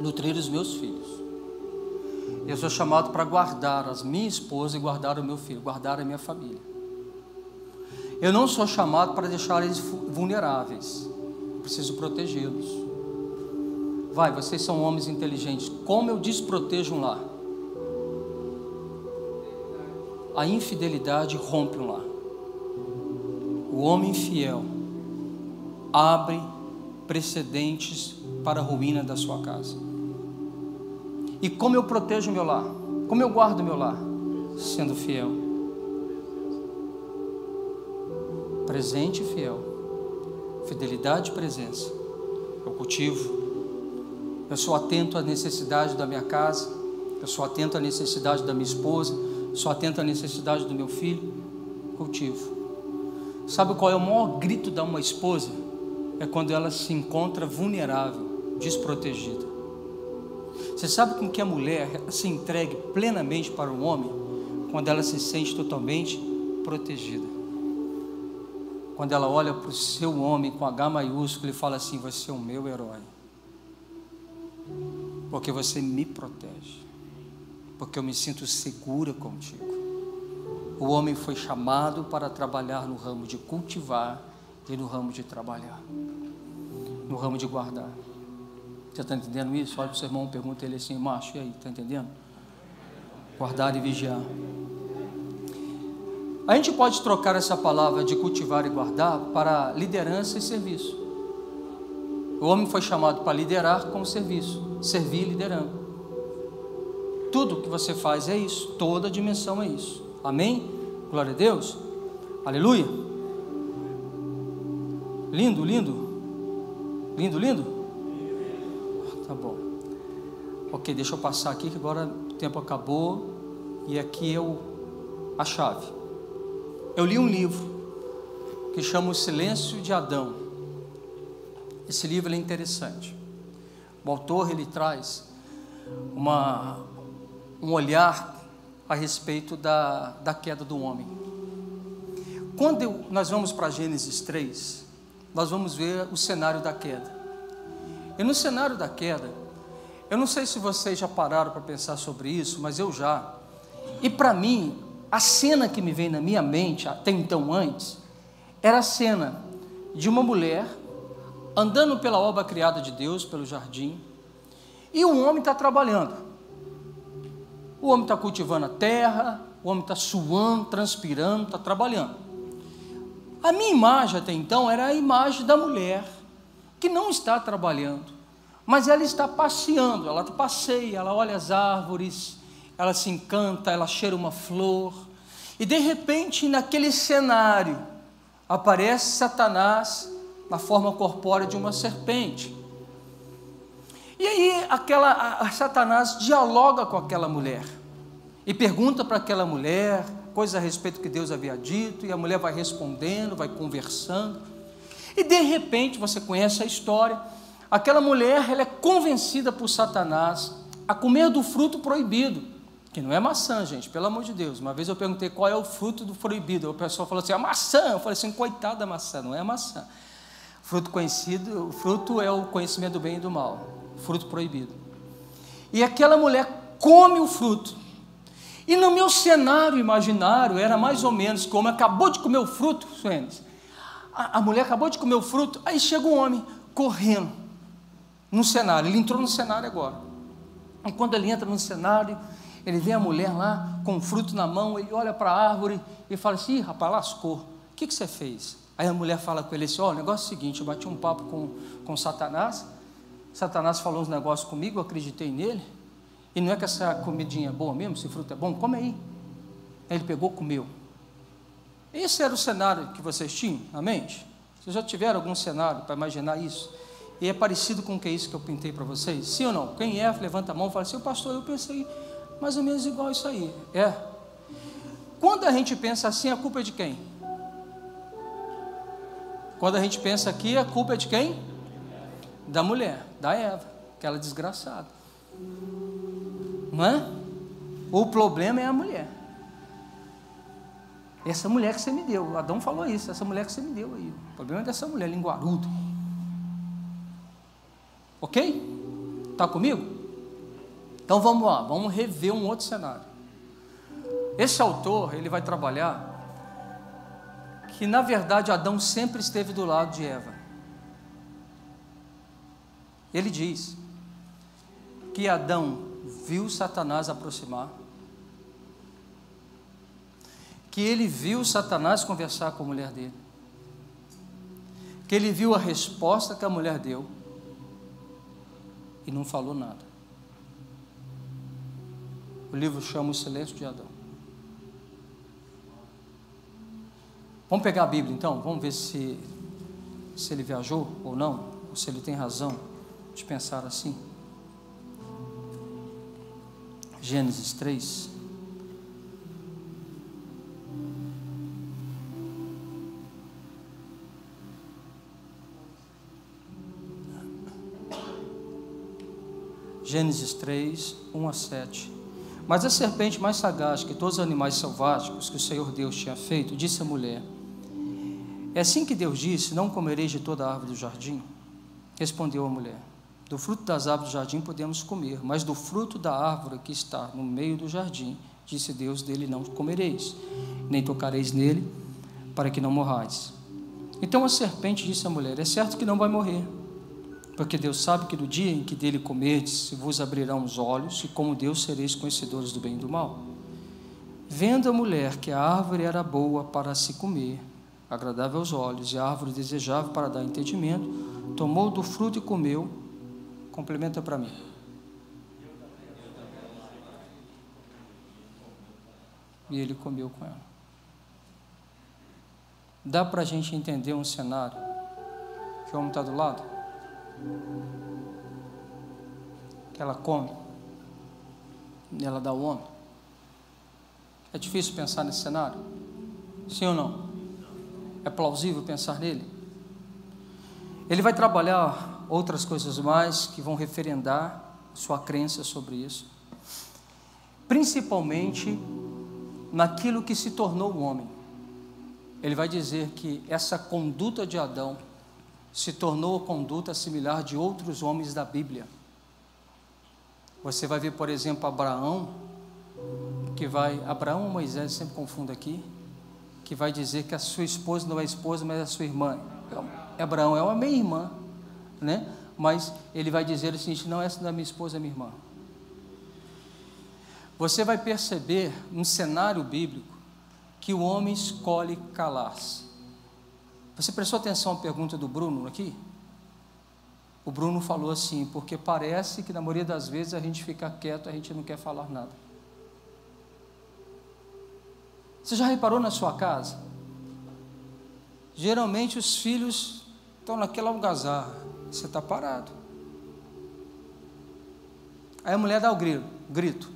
Speaker 1: nutrir os meus filhos. Eu sou chamado para guardar a minha esposa e guardar o meu filho, guardar a minha família. Eu não sou chamado para deixar eles vulneráveis. Preciso protegê-los. Vai, vocês são homens inteligentes. Como eu desprotejo um lar? A infidelidade rompe um lar. O homem infiel abre precedentes para a ruína da sua casa. E como eu protejo o meu lar? Como eu guardo o meu lar? Sendo fiel. Presente e fiel. Fidelidade e presença. Eu cultivo. Eu sou atento à necessidade da minha casa. Eu sou atento à necessidade da minha esposa. Sou atento à necessidade do meu filho. Cultivo. Sabe qual é o maior grito de uma esposa? É quando ela se encontra vulnerável, desprotegida. Você sabe com que a mulher se entregue plenamente para o homem? Quando ela se sente totalmente protegida. Quando ela olha para o seu homem com H maiúsculo e fala assim: você é o meu herói. Porque você me protege. Porque eu me sinto segura contigo. O homem foi chamado para trabalhar no ramo de cultivar e no ramo de trabalhar. No ramo de guardar. Você está entendendo isso? Olha para o seu irmão, pergunta ele assim: macho, e aí, está entendendo? Guardar e vigiar. A gente pode trocar essa palavra de cultivar e guardar para liderança e serviço. O homem foi chamado para liderar com serviço, servir liderando. Tudo que você faz é isso, toda a dimensão é isso. Amém? Glória a Deus. Aleluia. Lindo, lindo. Lindo, lindo. Tá bom. Ok, deixa eu passar aqui que agora o tempo acabou. E aqui é a chave. Eu li um livro que chama O Silêncio de Adão. Esse livro é interessante. O autor, ele traz um olhar a respeito da queda do homem. Quando nós vamos para Gênesis 3, nós vamos ver o cenário da queda. E no cenário da queda, eu não sei se vocês já pararam para pensar sobre isso, mas eu já. E para mim, a cena que me vem na minha mente, até então antes, era a cena de uma mulher andando pela obra criada de Deus, pelo jardim, e o homem está trabalhando. O homem está cultivando a terra, o homem está suando, transpirando, está trabalhando. A minha imagem até então era a imagem da mulher, que não está trabalhando, mas ela está passeando, ela passeia, ela olha as árvores, ela se encanta, ela cheira uma flor, e de repente naquele cenário, aparece Satanás na forma corpórea de uma serpente. E aí Satanás dialoga com aquela mulher e pergunta para aquela mulher coisas a respeito do que Deus havia dito, e a mulher vai respondendo, vai conversando, e de repente, você conhece a história, aquela mulher, ela é convencida por Satanás a comer do fruto proibido, que não é maçã, gente, pelo amor de Deus. Uma vez eu perguntei qual é o fruto do proibido, o pessoal falou assim, a maçã. Eu falei assim, coitada da maçã, não é a maçã. Fruto conhecido, o fruto é o conhecimento do bem e do mal, fruto proibido. E aquela mulher come o fruto. E no meu cenário imaginário, era mais ou menos como acabou de comer o fruto, Suênis. A mulher acabou de comer o fruto, aí chega um homem correndo no cenário, ele entrou no cenário agora. E quando ele entra no cenário, ele vê a mulher lá com o fruto na mão, ele olha para a árvore e fala assim, ih, rapaz, lascou, o que você fez? Aí a mulher fala com ele assim, ó, o negócio é o seguinte, eu bati um papo com Satanás, Satanás falou uns negócios comigo, eu acreditei nele, e não é que essa comidinha é boa mesmo, esse fruto é bom, come aí. Aí ele pegou, comeu. Esse era o cenário que vocês tinham na mente? Vocês já tiveram algum cenário para imaginar isso? E é parecido com o que é isso que eu pintei para vocês? Sim ou não? Quem é, levanta a mão e fala assim, pastor, eu pensei mais ou menos igual isso aí. É. Quando a gente pensa assim, a culpa é de quem? Quando a gente pensa aqui, a culpa é de quem? Da mulher, da Eva, aquela desgraçada. Não é? O problema é a mulher. Essa mulher que você me deu, Adão falou isso, essa mulher que você me deu aí. O problema é dessa mulher, linguaruda. Ok? Está comigo? Então vamos lá, vamos rever um outro cenário. Esse autor, ele vai trabalhar que na verdade Adão sempre esteve do lado de Eva. Ele diz que Adão viu Satanás aproximar, que ele viu Satanás conversar com a mulher dele, que ele viu a resposta que a mulher deu e não falou nada. O livro chama O Silêncio de Adão. Vamos pegar a Bíblia então, vamos ver se ele viajou ou não, ou se ele tem razão de pensar assim. Gênesis 3. Gênesis 3, 1 a 7. Mas a serpente mais sagaz que todos os animais selváticos que o Senhor Deus tinha feito, disse à mulher, é assim que Deus disse, não comereis de toda a árvore do jardim? Respondeu a mulher, do fruto das árvores do jardim podemos comer, mas do fruto da árvore que está no meio do jardim, disse Deus, dele não comereis, nem tocareis nele, para que não morrais. Então a serpente disse à mulher, é certo que não vai morrer, porque Deus sabe que no dia em que dele comerdes, se vos abrirão os olhos, e como Deus sereis conhecedores do bem e do mal. Vendo a mulher que a árvore era boa para se comer, agradável aos olhos, e a árvore desejável para dar entendimento, tomou do fruto e comeu. Complementa para mim. E ele comeu com ela. Dá para a gente entender um cenário que o homem está do lado? Que ela come, e ela dá ao homem. É difícil pensar nesse cenário? Sim ou não? É plausível pensar nele? Ele vai trabalhar outras coisas mais que vão referendar sua crença sobre isso, principalmente naquilo que se tornou o homem. Ele vai dizer que essa conduta de Adão se tornou a conduta similar de outros homens da Bíblia. Você vai ver, por exemplo, Abraão ou Moisés, sempre confundo aqui, que vai dizer que a sua esposa não é esposa, mas é a sua irmã. Abraão é uma meia-irmã, né? Mas ele vai dizer o seguinte: não, essa não é minha esposa, é minha irmã. Você vai perceber no cenário bíblico que o homem escolhe calar-se. Você prestou atenção à pergunta do Bruno aqui? O Bruno falou assim: porque parece que na maioria das vezes a gente fica quieto, a gente não quer falar nada. Você já reparou na sua casa? Geralmente os filhos estão naquela algazarra, você está parado. Aí a mulher dá o grito: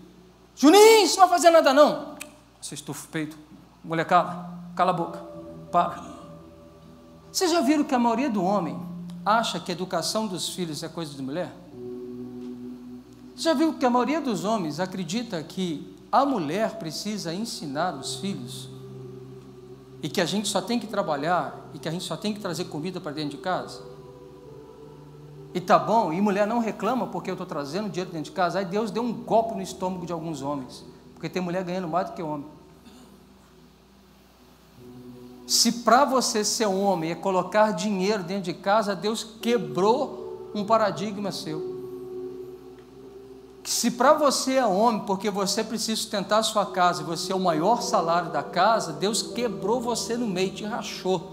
Speaker 1: Juninho, você não vai fazer nada não. Você estufa o peito: molecada, cala a boca, para. Vocês já viram que a maioria do homem acha que a educação dos filhos é coisa de mulher? Você já viu que a maioria dos homens acredita que a mulher precisa ensinar os filhos e que a gente só tem que trabalhar e que a gente só tem que trazer comida para dentro de casa? E tá bom, e mulher não reclama porque eu estou trazendo dinheiro dentro de casa. Aí Deus deu um golpe no estômago de alguns homens, porque tem mulher ganhando mais do que homem. Se para você ser um homem é colocar dinheiro dentro de casa, Deus quebrou um paradigma seu. Se para você é homem, porque você precisa sustentar a sua casa, e você é o maior salário da casa, Deus quebrou você no meio, te rachou.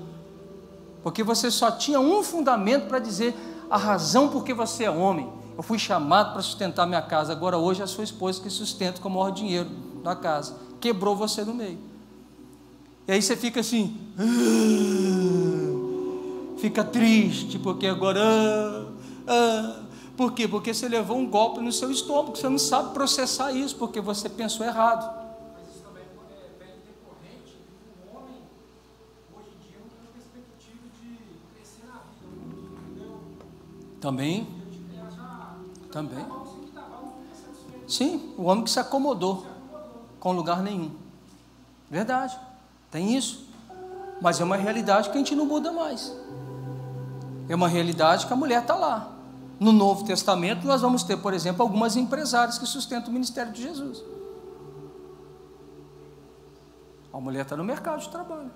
Speaker 1: Porque você só tinha um fundamento para dizer a razão porque você é homem. Eu fui chamado para sustentar minha casa, agora hoje é a sua esposa que sustenta com o maior dinheiro da casa. Quebrou você no meio. E aí você fica assim, fica triste, porque agora, por quê? Porque você levou um golpe no seu estômago, você não sabe processar isso, porque você pensou errado.
Speaker 3: Mas isso também vem decorrente do homem, hoje em dia, não tem a perspectiva de crescer na vida, entendeu?
Speaker 1: Também. Sim, o homem que se acomodou com lugar nenhum. Verdade. Tem isso, mas é uma realidade que a gente não muda mais. É uma realidade que a mulher está lá. No Novo Testamento nós vamos ter, por exemplo, algumas empresárias que sustentam o ministério de Jesus. A mulher está no mercado de trabalho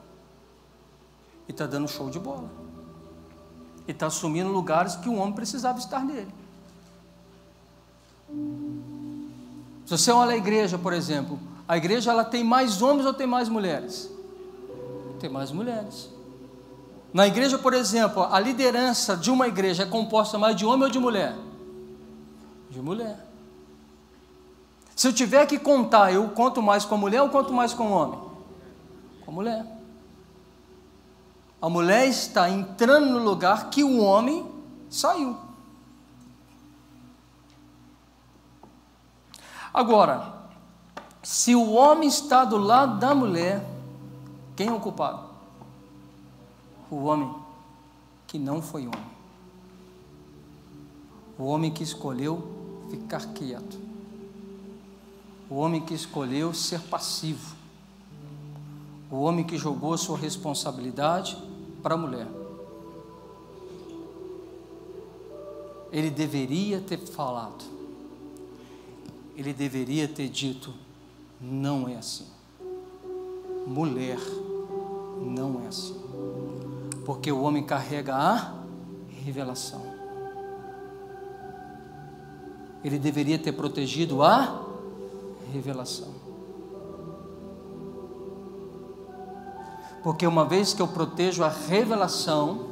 Speaker 1: e está dando show de bola e está assumindo lugares que o homem precisava estar nele. Se você olha a igreja, por exemplo, a igreja ela tem mais homens ou tem mais mulheres? Tem mais mulheres. Na igreja, por exemplo, a liderança de uma igreja é composta mais de homem ou de mulher? De mulher. Se eu tiver que contar, eu conto mais com a mulher ou conto mais com o homem? Com a mulher. A mulher está entrando no lugar que o homem saiu. Agora, se o homem está do lado da mulher, quem é o culpado? O homem que não foi homem. O homem que escolheu ficar quieto. O homem que escolheu ser passivo. O homem que jogou a sua responsabilidade para a mulher. Ele deveria ter falado. Ele deveria ter dito: não é assim. Mulher, não é assim. Porque o homem carrega a revelação. Ele deveria ter protegido a revelação. Porque uma vez que eu protejo a revelação,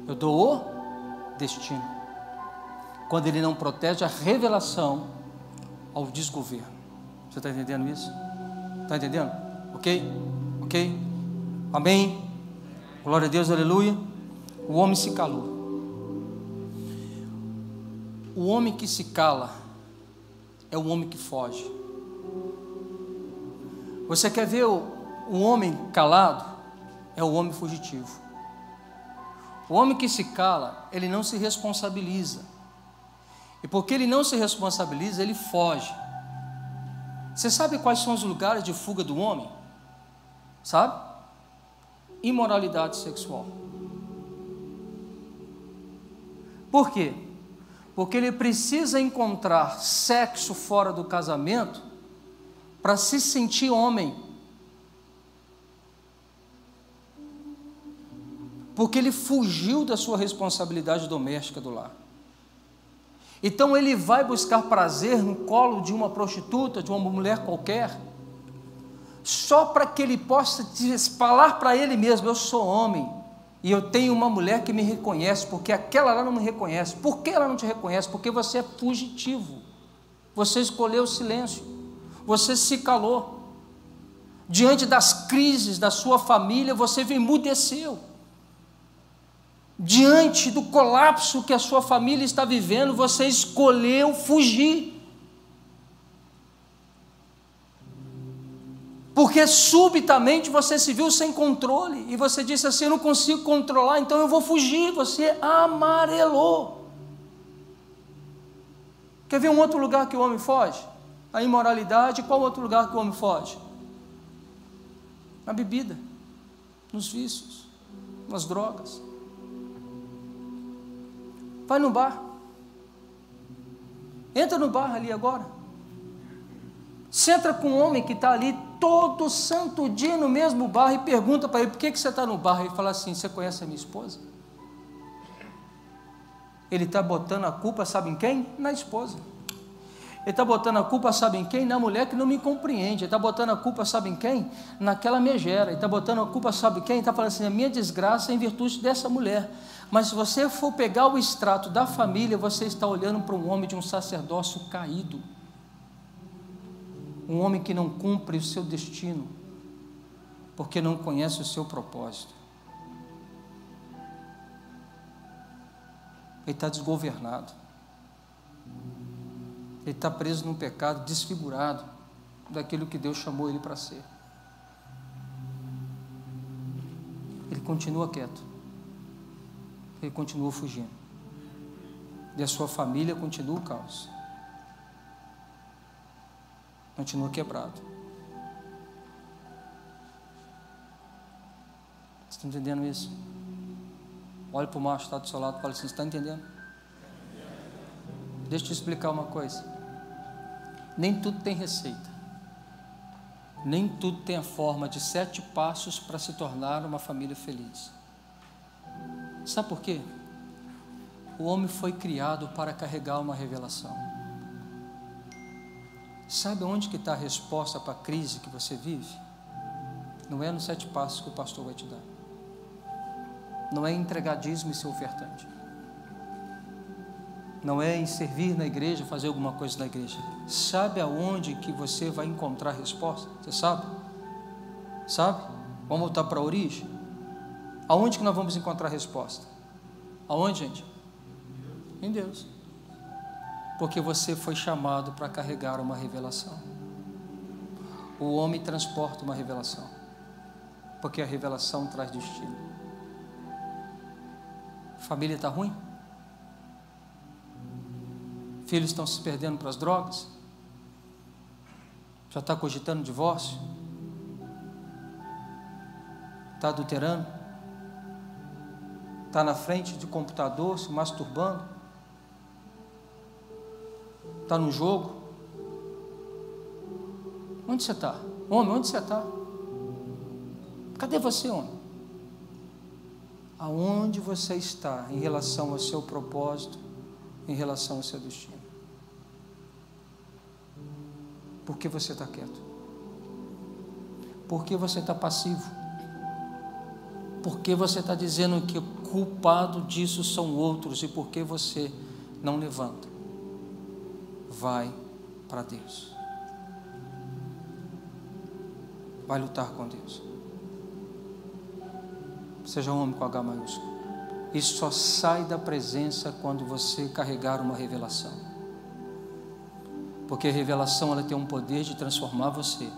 Speaker 1: eu dou o destino. Quando ele não protege a revelação, ao desgoverno. Você está entendendo isso? Está entendendo? Ok? Ok? Amém? Glória a Deus, aleluia. O homem se calou. O homem que se cala é o homem que foge. Você quer ver o homem calado? É o homem fugitivo. O homem que se cala, ele não se responsabiliza. E porque ele não se responsabiliza, ele foge. Você sabe quais são os lugares de fuga do homem? Sabe? Imoralidade sexual. Por quê? Porque ele precisa encontrar sexo fora do casamento para se sentir homem. porque ele fugiu da sua responsabilidade doméstica do lar. Então ele vai buscar prazer no colo de uma prostituta, de uma mulher qualquer, só para que ele possa falar para ele mesmo: eu sou homem, e eu tenho uma mulher que me reconhece, porque aquela lá não me reconhece. Por que ela não te reconhece? Porque você é fugitivo, você escolheu o silêncio, você se calou. Diante das crises da sua família, você emudeceu. Diante do colapso que a sua família está vivendo, você escolheu fugir. Porque subitamente você se viu sem controle, e você disse assim: eu não consigo controlar, então eu vou fugir. Você amarelou. Quer ver um outro lugar que o homem foge? A imoralidade. Qual outro lugar que o homem foge? Na bebida, nos vícios, nas drogas. Vai no bar. Entra no bar ali agora. Senta com um homem que está ali todo santo dia no mesmo bar e pergunta para ele: por que você está no bar? Ele fala assim: você conhece a minha esposa? Ele está botando a culpa, sabe em quem? Na esposa. Ele está botando a culpa, sabe em quem? Na mulher que não me compreende. Ele está botando a culpa, sabe em quem? Naquela megera. Ele está botando a culpa, sabe em quem? Ele está falando assim: a minha desgraça é em virtude dessa mulher. Mas se você for pegar o extrato da família, você está olhando para um homem de um sacerdócio caído, um homem que não cumpre o seu destino, porque não conhece o seu propósito. Ele está desgovernado, ele está preso num pecado, desfigurado daquilo que Deus chamou ele para ser. Ele continua quieto, ele continua fugindo, e a sua família continua o caos, continua quebrado. Você está entendendo isso? Olha para o macho que está do seu lado e fala assim: você está entendendo? Deixa eu te explicar uma coisa. Nem tudo tem receita, nem tudo tem a forma de 7 passos para se tornar uma família feliz. Sabe por quê? O homem foi criado para carregar uma revelação. Sabe onde que está a resposta para a crise que você vive? Não é nos 7 passos que o pastor vai te dar, não é em entregar dízimo e ser ofertante, não é em servir na igreja, fazer alguma coisa na igreja. Sabe aonde que você vai encontrar a resposta? Você sabe? Sabe? Vamos voltar para a origem. Aonde que nós vamos encontrar a resposta? Aonde, gente? Em Deus. Porque você foi chamado para carregar uma revelação. O homem transporta uma revelação, porque a revelação traz destino. Família está ruim? Filhos estão se perdendo para as drogas? Já está cogitando divórcio? Está adulterando? Está na frente de computador se masturbando? Está no jogo? Onde você está? Homem, onde você está? Cadê você, homem? Aonde você está em relação ao seu propósito, em relação ao seu destino? Por que você está quieto? Por que você está passivo? Por que você está dizendo que o culpado disso são outros? E por que você não levanta? Vai para Deus. Vai lutar com Deus. Seja um homem com H maiúsculo. Isso só sai da presença quando você carregar uma revelação. Porque a revelação, ela tem um poder de transformar você,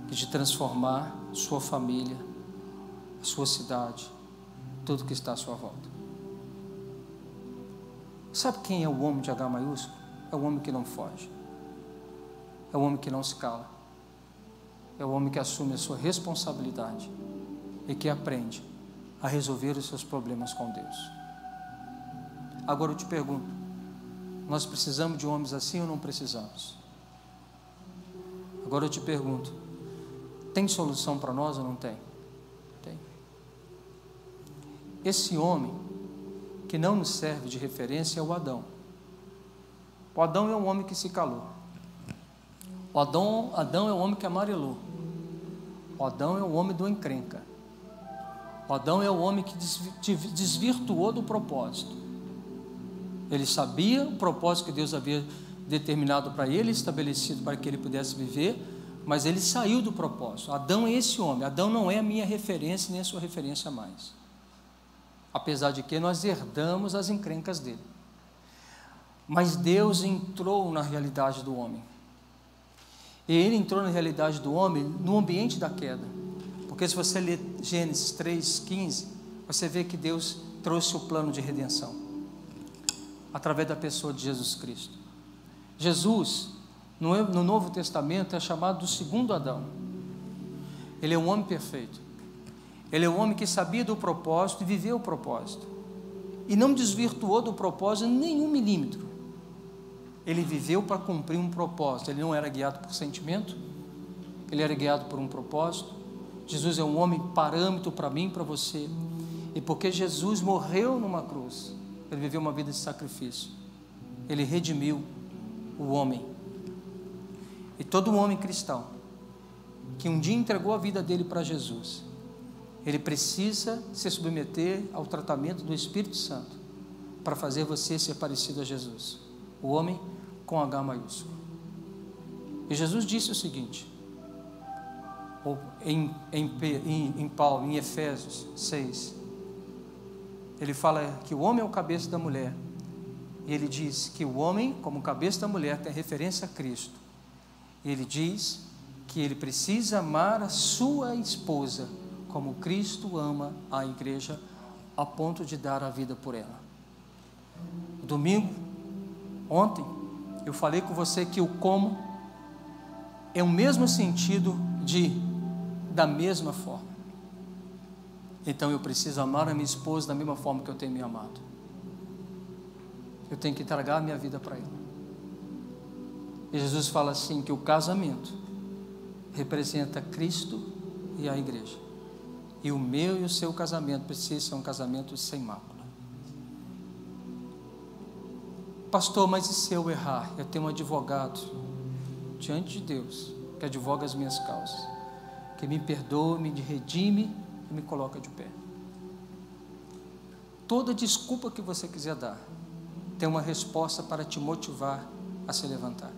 Speaker 1: de transformar sua família, a sua cidade, tudo que está à sua volta. Sabe quem é o homem de H maiúsculo? É o homem que não foge, é o homem que não se cala, é o homem que assume a sua responsabilidade e que aprende a resolver os seus problemas com Deus. Agora eu te pergunto, nós precisamos de homens assim ou não precisamos? Agora eu te pergunto, tem solução para nós ou não tem? Tem. Esse homem que não nos serve de referência é o Adão. O Adão é o homem que se calou. O Adão é o homem que amarelou. O Adão é o homem do encrenca. O Adão é o homem que desvirtuou do propósito. Ele sabia o propósito que Deus havia determinado para ele, estabelecido para que ele pudesse viver, mas ele saiu do propósito. Adão é esse homem. Adão não é a minha referência, nem a sua referência mais. Apesar de que nós herdamos as encrencas dele. Mas Deus entrou na realidade do homem. E ele entrou na realidade do homem no ambiente da queda. Porque se você ler Gênesis 3:15, você vê que Deus trouxe o plano de redenção através da pessoa de Jesus Cristo. Jesus, no Novo Testamento, é chamado do segundo Adão. Ele é um homem perfeito. Ele é um homem que sabia do propósito e viveu o propósito. E não desvirtuou do propósito nenhum milímetro. Ele viveu para cumprir um propósito. Ele não era guiado por sentimento, ele era guiado por um propósito. Jesus é um homem parâmetro para mim e para você. E porque Jesus morreu numa cruz, ele viveu uma vida de sacrifício. Ele redimiu o homem. E todo homem cristão que um dia entregou a vida dele para Jesus, ele precisa se submeter ao tratamento do Espírito Santo para fazer você ser parecido a Jesus, o homem com H maiúsculo. E Jesus disse o seguinte, em Paulo, em Efésios 6, ele fala que o homem é o cabeça da mulher, e ele diz que o homem, como cabeça da mulher, tem referência a Cristo. E ele diz que ele precisa amar a sua esposa como Cristo ama a igreja, a ponto de dar a vida por ela. Domingo, ontem, eu falei com você que o como é o mesmo sentido de da mesma forma. Então eu preciso amar a minha esposa da mesma forma que eu tenho me amado. Eu tenho que entregar a minha vida para ela. E Jesus fala assim, que o casamento representa Cristo e a igreja. E o meu e o seu casamento precisa ser um casamento sem mácula. Pastor, mas e se eu errar? Eu tenho um advogado diante de Deus que advoga as minhas causas, que me perdoa, me redime e me coloca de pé. Toda desculpa que você quiser dar tem uma resposta para te motivar a se levantar.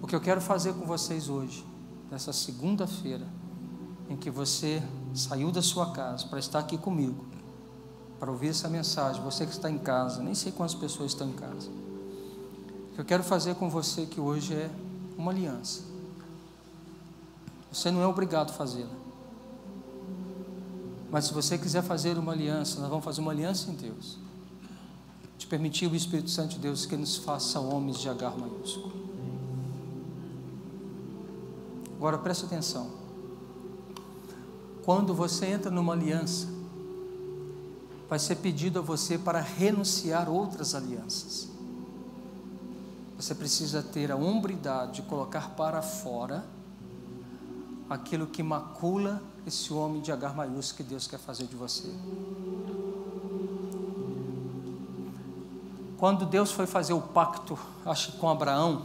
Speaker 1: O que eu quero fazer com vocês hoje, nessa segunda-feira, em que você saiu da sua casa para estar aqui comigo, para ouvir essa mensagem, você que está em casa, nem sei quantas pessoas estão em casa. O que eu quero fazer com você que hoje é uma aliança. Você não é obrigado a fazê-la. Mas se você quiser fazer uma aliança, nós vamos fazer uma aliança em Deus. Te permitir o Espírito Santo de Deus que nos faça homens de H maiúsculo. Agora preste atenção. Quando você entra numa aliança, vai ser pedido a você para renunciar outras alianças. Você precisa ter a hombridade de colocar para fora aquilo que macula esse homem de H maiúsculo que Deus quer fazer de você. Quando Deus foi fazer o pacto, acho que com Abraão,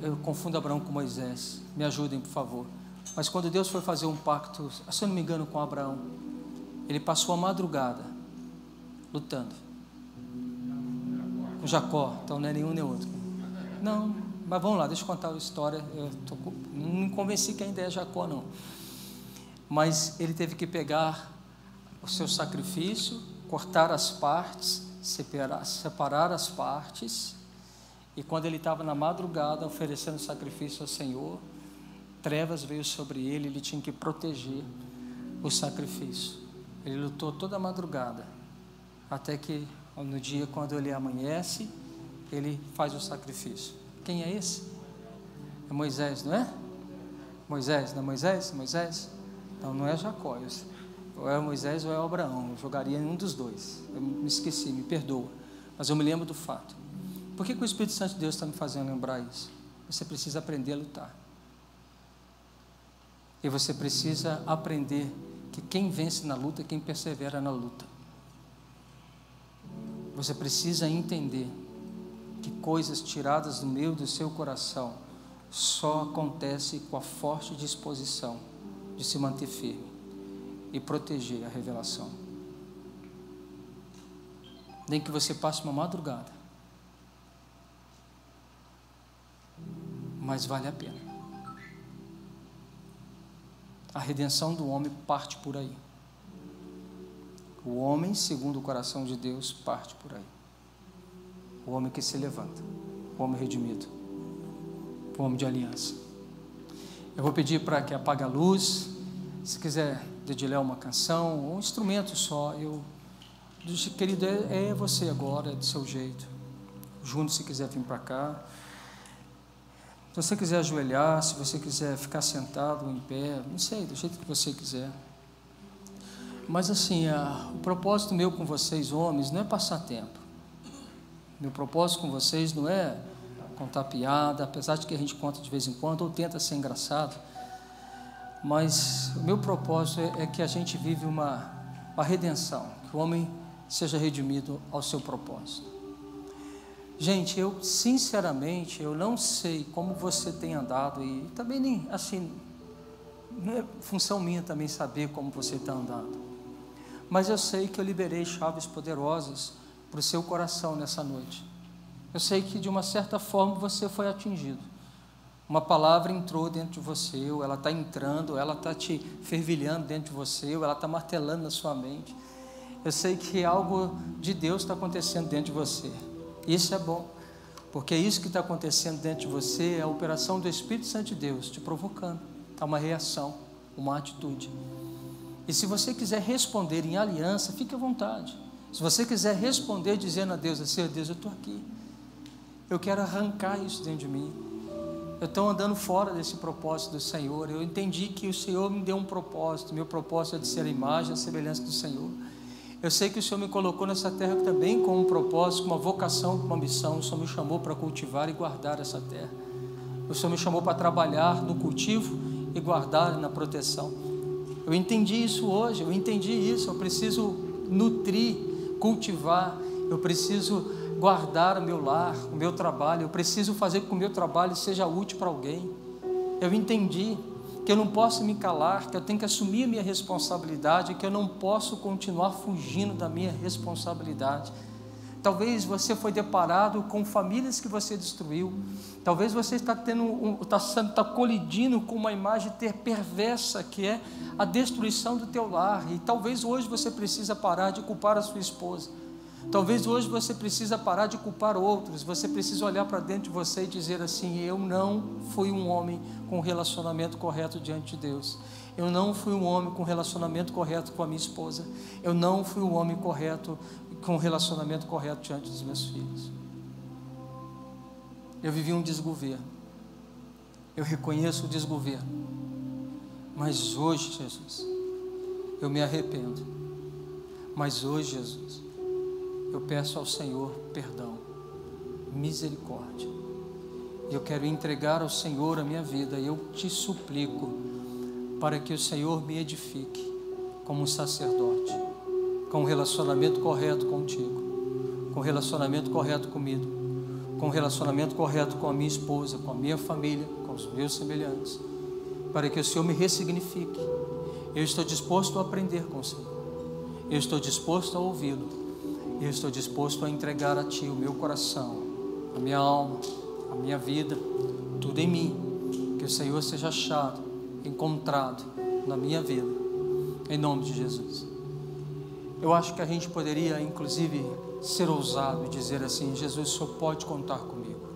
Speaker 1: eu confundo Abraão com Moisés, me ajudem por favor, mas quando Deus foi fazer um pacto, se eu não me engano com Abraão, ele passou a madrugada lutando com Jacó, então não é nenhum nem outro. Não, mas vamos lá, deixa eu contar a história. Não me convenci que ainda é Jacó não, mas ele teve que pegar o seu sacrifício, cortar as partes, separar as partes, e quando ele estava na madrugada oferecendo sacrifício ao Senhor, trevas veio sobre ele, ele tinha que proteger o sacrifício. Ele lutou toda a madrugada, até que no dia quando ele amanhece, ele faz o sacrifício. Quem é esse? É Moisés, não é? Moisés, não é Moisés? Moisés? Não, não é Jacó. Ou é Moisés ou é Abraão. Eu jogaria em um dos dois. Eu me esqueci, me perdoa. Mas eu me lembro do fato. Por que o Espírito Santo de Deus está me fazendo lembrar isso? Você precisa aprender a lutar. E você precisa aprender que quem vence na luta é quem persevera na luta. Você precisa entender que coisas tiradas do meu e do seu coração só acontece com a forte disposição de se manter firme e proteger a revelação. Nem que você passe uma madrugada, mas vale a pena. A redenção do homem parte por aí. O homem, segundo o coração de Deus, parte por aí. O homem que se levanta, o homem redimido, o homem de aliança. Eu vou pedir para que apague a luz. Se quiser dedilhar uma canção, ou um instrumento só, querido, é você agora, é do seu jeito. Júnior, se quiser vir para cá. Se você quiser ajoelhar, se você quiser ficar sentado ou em pé, não sei, do jeito que você quiser. Mas assim, o propósito meu com vocês, homens, não é passar tempo. Meu propósito com vocês não é contar piada, apesar de que a gente conta de vez em quando, ou tenta ser engraçado. Mas o meu propósito é que a gente vive uma redenção, que o homem seja redimido ao seu propósito. Gente, eu sinceramente, eu não sei como você tem andado, e também nem, assim, não é função minha também saber como você está andando, mas eu sei que eu liberei chaves poderosas para o seu coração nessa noite. Eu sei que de uma certa forma você foi atingido, uma palavra entrou dentro de você, ou ela está entrando, ou ela está te fervilhando dentro de você, ou ela está martelando na sua mente. Eu sei que algo de Deus está acontecendo dentro de você. Isso é bom, porque isso que está acontecendo dentro de você é a operação do Espírito Santo de Deus te provocando, é uma reação, uma atitude. E se você quiser responder em aliança, fique à vontade. Se você quiser responder dizendo a Deus assim: Deus, eu estou aqui, eu quero arrancar isso dentro de mim, eu estou andando fora desse propósito do Senhor, eu entendi que o Senhor me deu um propósito, meu propósito é de ser a imagem e a semelhança do Senhor. Eu sei que o Senhor me colocou nessa terra também com um propósito, com uma vocação, com uma missão. O Senhor me chamou para cultivar e guardar essa terra. O Senhor me chamou para trabalhar no cultivo e guardar na proteção. Eu entendi isso hoje, eu entendi isso. Eu preciso nutrir, cultivar, eu preciso guardar o meu lar, o meu trabalho, eu preciso fazer com que o meu trabalho seja útil para alguém. Eu entendi que eu não posso me calar, que eu tenho que assumir a minha responsabilidade, que eu não posso continuar fugindo da minha responsabilidade. Talvez você foi deparado com famílias que você destruiu, talvez você está colidindo com uma imagem perversa, que é a destruição do teu lar, e talvez hoje você precisa parar de culpar a sua esposa. Talvez hoje você precisa parar de culpar outros, você precisa olhar para dentro de você e dizer assim: eu não fui um homem com relacionamento correto diante de Deus, eu não fui um homem com relacionamento correto com a minha esposa, eu não fui um homem correto com relacionamento correto diante dos meus filhos. Eu vivi um desgoverno, eu reconheço o desgoverno, mas hoje, Jesus, eu me arrependo, mas hoje, Jesus, eu peço ao Senhor perdão, misericórdia. Eu quero entregar ao Senhor a minha vida. Eu te suplico para que o Senhor me edifique como um sacerdote, com um relacionamento correto contigo, com um relacionamento correto comigo, com um relacionamento correto com a minha esposa, com a minha família, com os meus semelhantes, para que o Senhor me ressignifique. Eu estou disposto a aprender com o Senhor, eu estou disposto a ouvi-lo. Eu estou disposto a entregar a Ti o meu coração, a minha alma, a minha vida, tudo em mim. Que o Senhor seja achado, encontrado na minha vida, em nome de Jesus. Eu acho que a gente poderia, inclusive, ser ousado e dizer assim: Jesus, o Senhor pode contar comigo.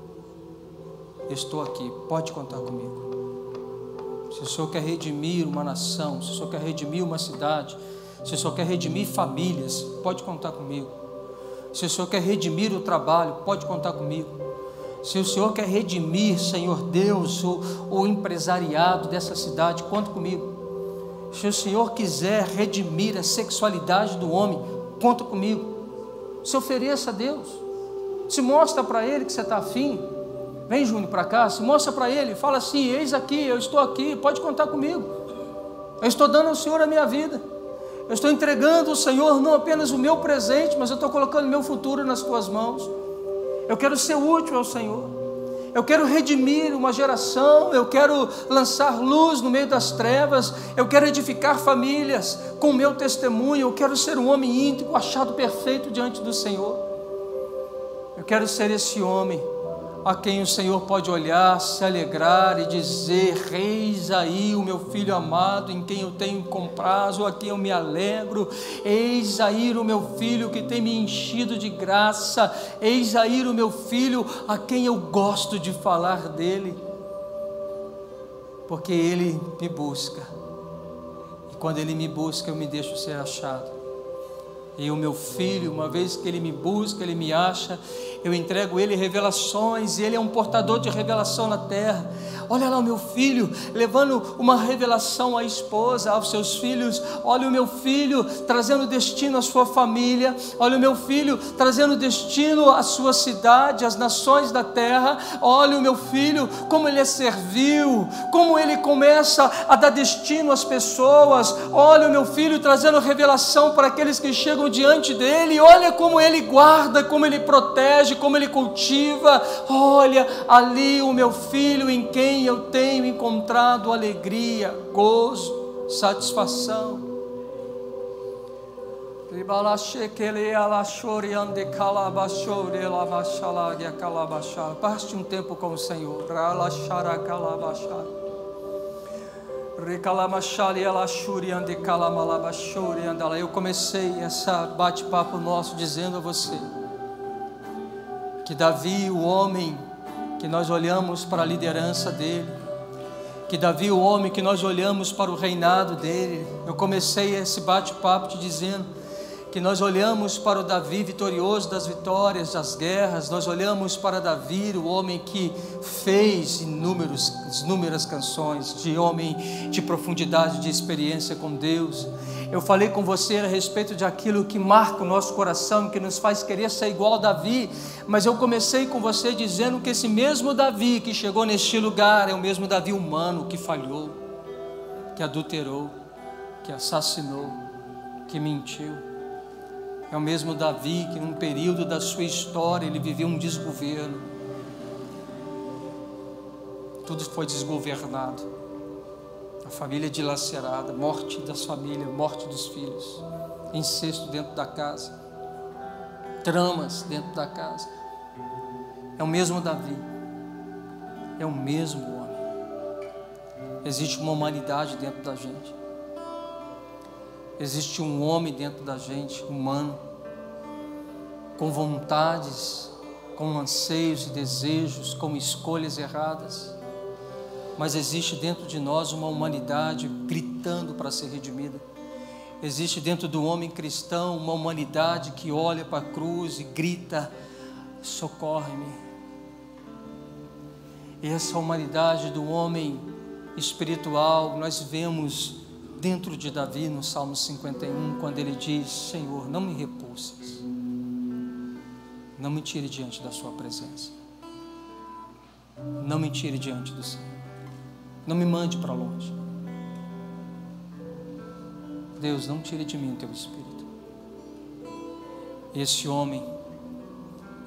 Speaker 1: Eu estou aqui, pode contar comigo. Se o Senhor quer redimir uma nação, se o Senhor quer redimir uma cidade, se o Senhor quer redimir famílias, pode contar comigo. Se o Senhor quer redimir o trabalho, pode contar comigo. Se o Senhor quer redimir, Senhor Deus, o empresariado dessa cidade, conta comigo. Se o Senhor quiser redimir a sexualidade do homem, conta comigo. Se ofereça a Deus, se mostra para Ele que você está afim. Vem, Júnior, para cá, se mostra para Ele, fala assim: eis aqui, eu estou aqui, pode contar comigo. Eu estou dando ao Senhor a minha vida. Eu estou entregando ao Senhor não apenas o meu presente, mas eu estou colocando o meu futuro nas tuas mãos. Eu quero ser útil ao Senhor. Eu quero redimir uma geração. Eu quero lançar luz no meio das trevas. Eu quero edificar famílias com o meu testemunho. Eu quero ser um homem íntegro, achado perfeito diante do Senhor. Eu quero ser esse homem a quem o Senhor pode olhar, se alegrar e dizer: eis aí o meu filho amado, em quem eu tenho comprazo, a quem eu me alegro. Eis aí o meu filho que tem me enchido de graça. Eis aí o meu filho a quem eu gosto de falar dele, porque ele me busca, e quando ele me busca eu me deixo ser achado. E o meu filho, uma vez que ele me busca, ele me acha, eu entrego ele revelações, e ele é um portador de revelação na terra. Olha lá o meu filho levando uma revelação à esposa, aos seus filhos. Olha o meu filho trazendo destino à sua família. Olha o meu filho trazendo destino à sua cidade, às nações da terra. Olha o meu filho, como ele é servil, como ele começa a dar destino às pessoas. Olha o meu filho trazendo revelação para aqueles que chegam diante dele. Olha como ele guarda, como ele protege, como ele cultiva. Olha ali o meu filho em quem eu tenho encontrado alegria, gozo, satisfação. Passe um tempo com o Senhor. Eu comecei essa bate-papo nosso dizendo a você que Davi, o homem que nós olhamos para a liderança dele, que Davi, o homem que nós olhamos para o reinado dele, eu comecei esse bate-papo te dizendo que nós olhamos para o Davi vitorioso das vitórias, das guerras. Nós olhamos para Davi, o homem que fez inúmeras canções, de homem de profundidade, de experiência com Deus. Eu falei com você a respeito de aquilo que marca o nosso coração, que nos faz querer ser igual a Davi, mas eu comecei com você dizendo que esse mesmo Davi que chegou neste lugar é o mesmo Davi humano que falhou, que adulterou, que assassinou, que mentiu. É o mesmo Davi que num período da sua história ele viveu um desgoverno. Tudo foi desgovernado. A família dilacerada, morte das famílias, morte dos filhos, incesto dentro da casa, tramas dentro da casa. É o mesmo Davi. É o mesmo homem. Existe uma humanidade dentro da gente. Existe um homem dentro da gente, humano, com vontades, com anseios e desejos, com escolhas erradas. Mas existe dentro de nós uma humanidade gritando para ser redimida. Existe dentro do homem cristão uma humanidade que olha para a cruz e grita: socorre-me. E essa humanidade do homem espiritual nós vemos dentro de Davi no Salmo 51, quando ele diz: Senhor, não me repulses, não me tire diante da sua presença, não me tire diante do Senhor, não me mande para longe. Deus, não tire de mim o teu Espírito. Esse homem,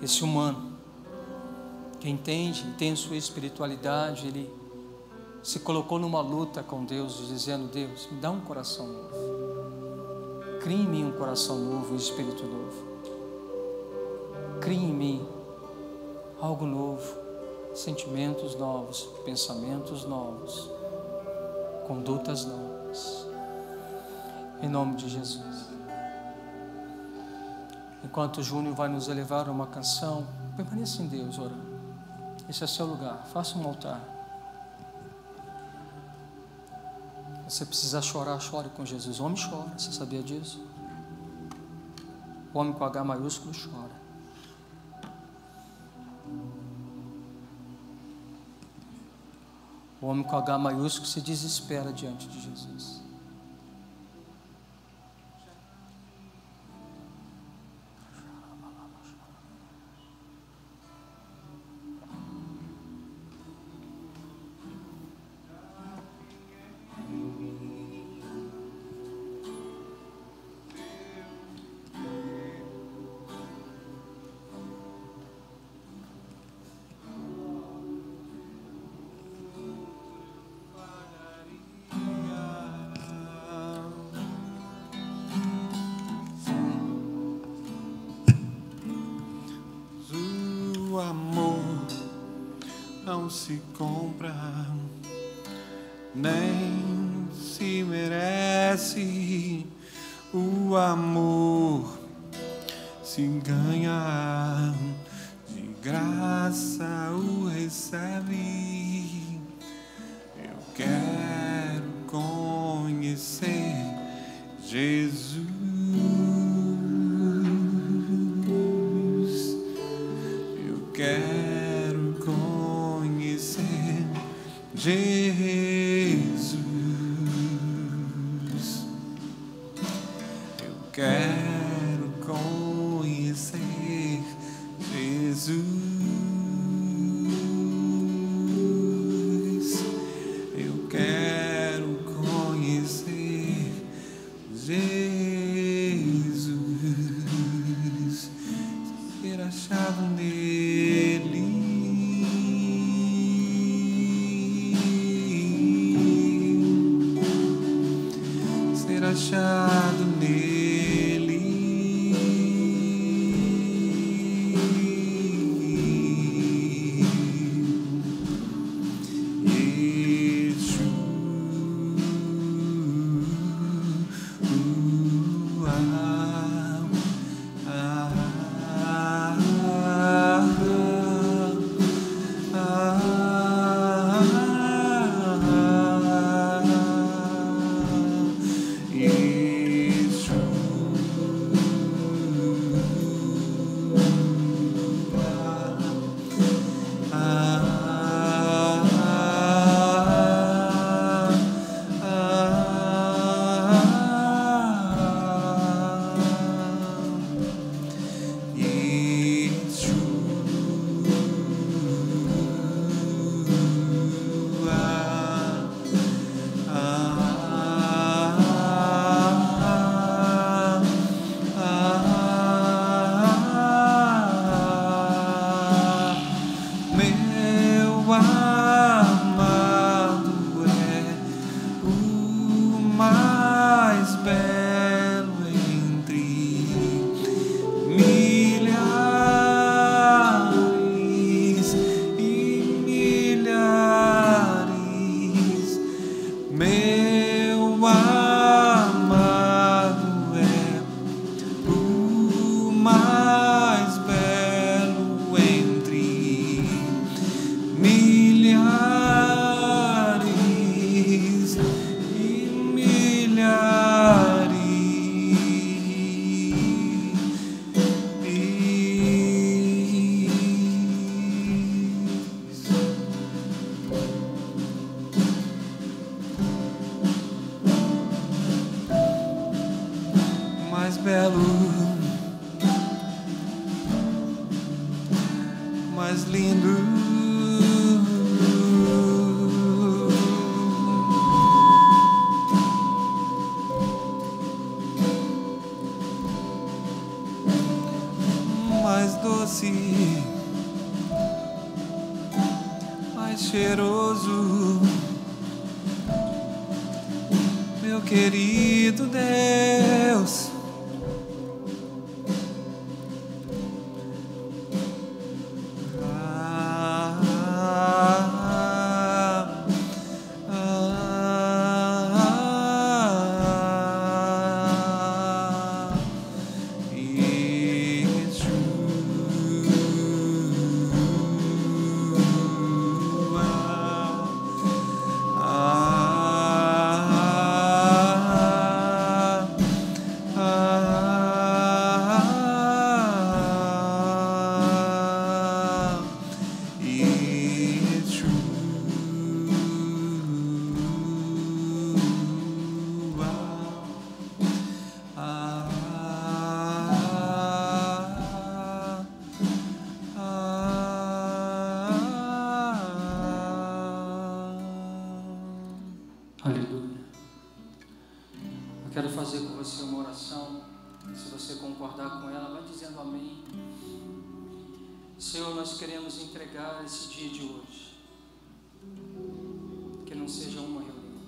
Speaker 1: esse humano, que entende e tem a sua espiritualidade, ele se colocou numa luta com Deus, dizendo: Deus, me dá um coração novo, cria em mim um coração novo, um espírito novo, cria em mim algo novo, sentimentos novos, pensamentos novos, condutas novas, em nome de Jesus. Enquanto o Júnior vai nos elevar a uma canção, permaneça em Deus orando. Esse é seu lugar, faça um altar. Você precisa chorar, chore com Jesus. O homem chora, você sabia disso? O homem com H maiúsculo chora. O homem com H maiúsculo se desespera diante de Jesus.
Speaker 4: se compra, nem se merece. O amor se ganha, de graça o recebe. Eu quero conhecer Jesus. Eu quero conhecer Jesus. Eu quero conhecer Jesus. Eu quero conhecer Jesus. Ser achado nele. Ser achado nele. Mais belo, mais lindo, mais doce, mais cheiroso, meu querido Deus.
Speaker 1: Aleluia. Eu quero fazer com você uma oração. Se você concordar com ela, vai dizendo amém. Senhor, nós queremos entregar esse dia de hoje. Que não seja uma reunião,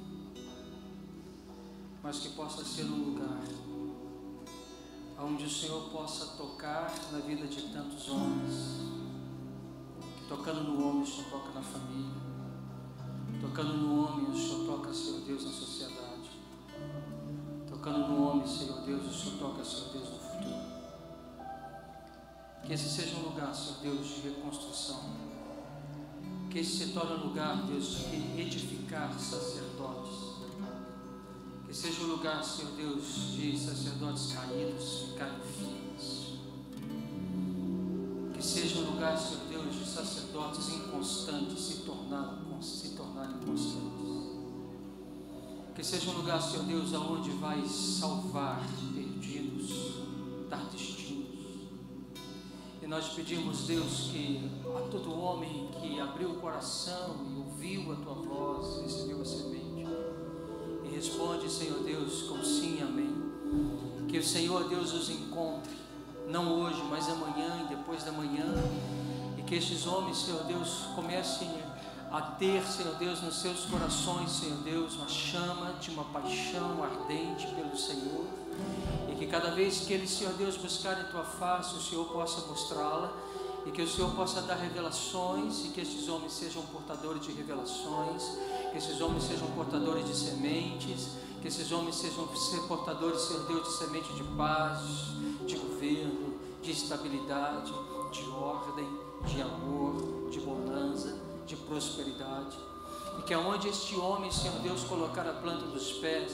Speaker 1: mas que possa ser um lugar onde o Senhor possa tocar na vida de tantos homens, que Tocando no homem, o Senhor toca na família. Tocando no homem, o Senhor toca, Senhor Deus, na sociedade. Tocando no homem, Senhor Deus, o Senhor toca, Senhor Deus, no futuro. Que esse seja um lugar, Senhor Deus, de reconstrução. Que esse se torne um lugar, Deus, de edificar sacerdotes. Que seja um lugar, Senhor Deus, de sacerdotes caídos ficarem firmes. Que seja um lugar, Senhor Deus, de sacerdotes inconstantes se tornarem constantes. Que seja um lugar, Senhor Deus, aonde vai salvar perdidos, dar destinos. E nós pedimos, Deus, que a todo homem que abriu o coração e ouviu a Tua voz, recebeu a semente, e responde, Senhor Deus, com sim e amém. Que o Senhor Deus os encontre, não hoje, mas amanhã e depois da manhã, e que estes homens, Senhor Deus, comecem a ter, Senhor Deus, nos seus corações, Senhor Deus, uma chama de uma paixão ardente pelo Senhor, e que cada vez que eles, Senhor Deus, buscarem Tua face, o Senhor possa mostrá-la, e que o Senhor possa dar revelações, e que estes homens sejam portadores de revelações, que esses homens sejam portadores de sementes, que esses homens sejam portadores, Senhor Deus, de semente de paz, de governo, de estabilidade, de ordem, de amor, de bonança, de prosperidade. E que aonde este homem, Senhor Deus, colocar a planta dos pés,